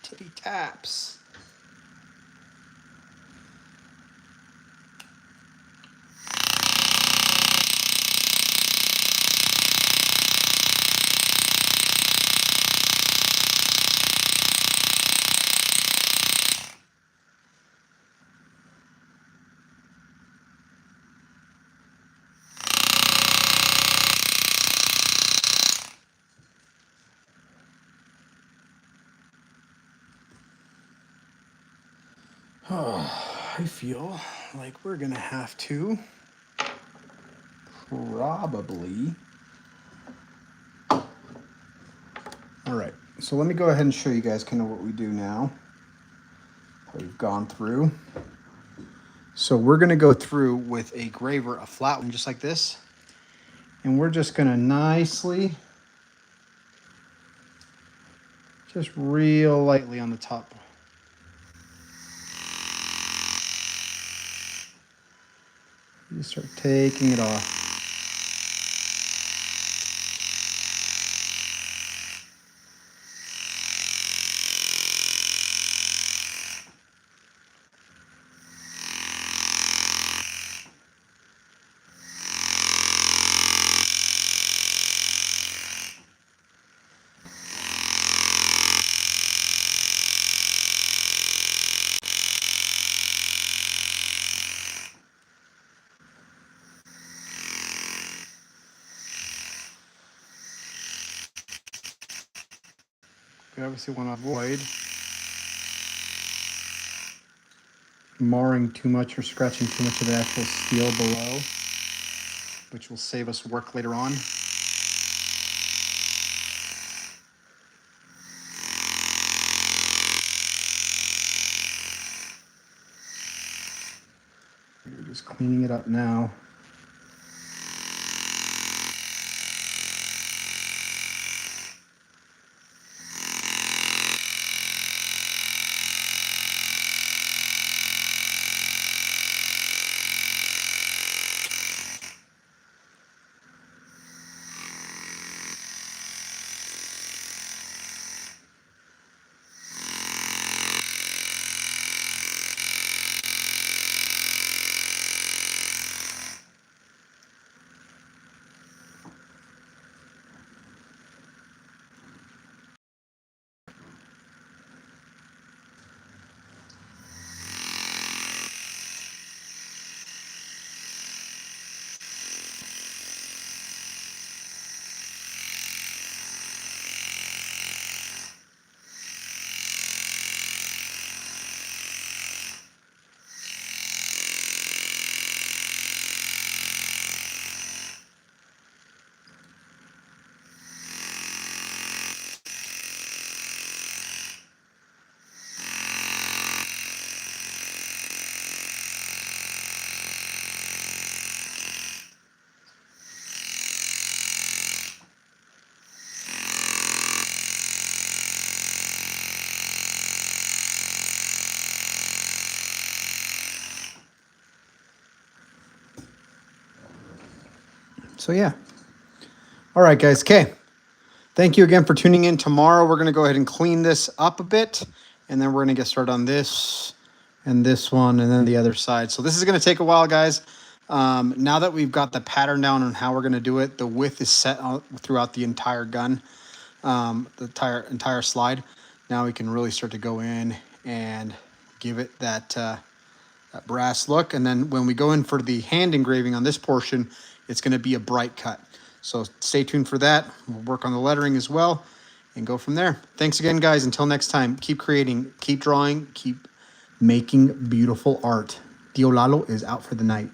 Tippy taps. Oh, I feel like we're gonna have to probably. All right, so let me go ahead and show you guys kind of what we do now. What we've gone through. So we're gonna go through with a graver, a flat one just like this. And we're just gonna nicely, just real lightly on the top. You start taking it off. We obviously want to avoid marring too much or scratching too much of the actual steel below, which will save us work later on. We're just cleaning it up now. So yeah. All right, guys. Okay. Thank you again for tuning in. Tomorrow, we're going to go ahead and clean this up a bit, and then we're going to get started on this and this one and then the other side. So this is going to take a while, guys. Now that we've got the pattern down on how we're going to do it, the width is set throughout the entire gun, the entire slide. Now we can really start to go in and give it that brass look. And then when we go in for the hand engraving on this portion, it's going to be a bright cut. So stay tuned for that. We'll work on the lettering as well and go from there. Thanks again, guys. Until next time, keep creating, keep drawing, keep making beautiful art. Tio Lalo is out for the night.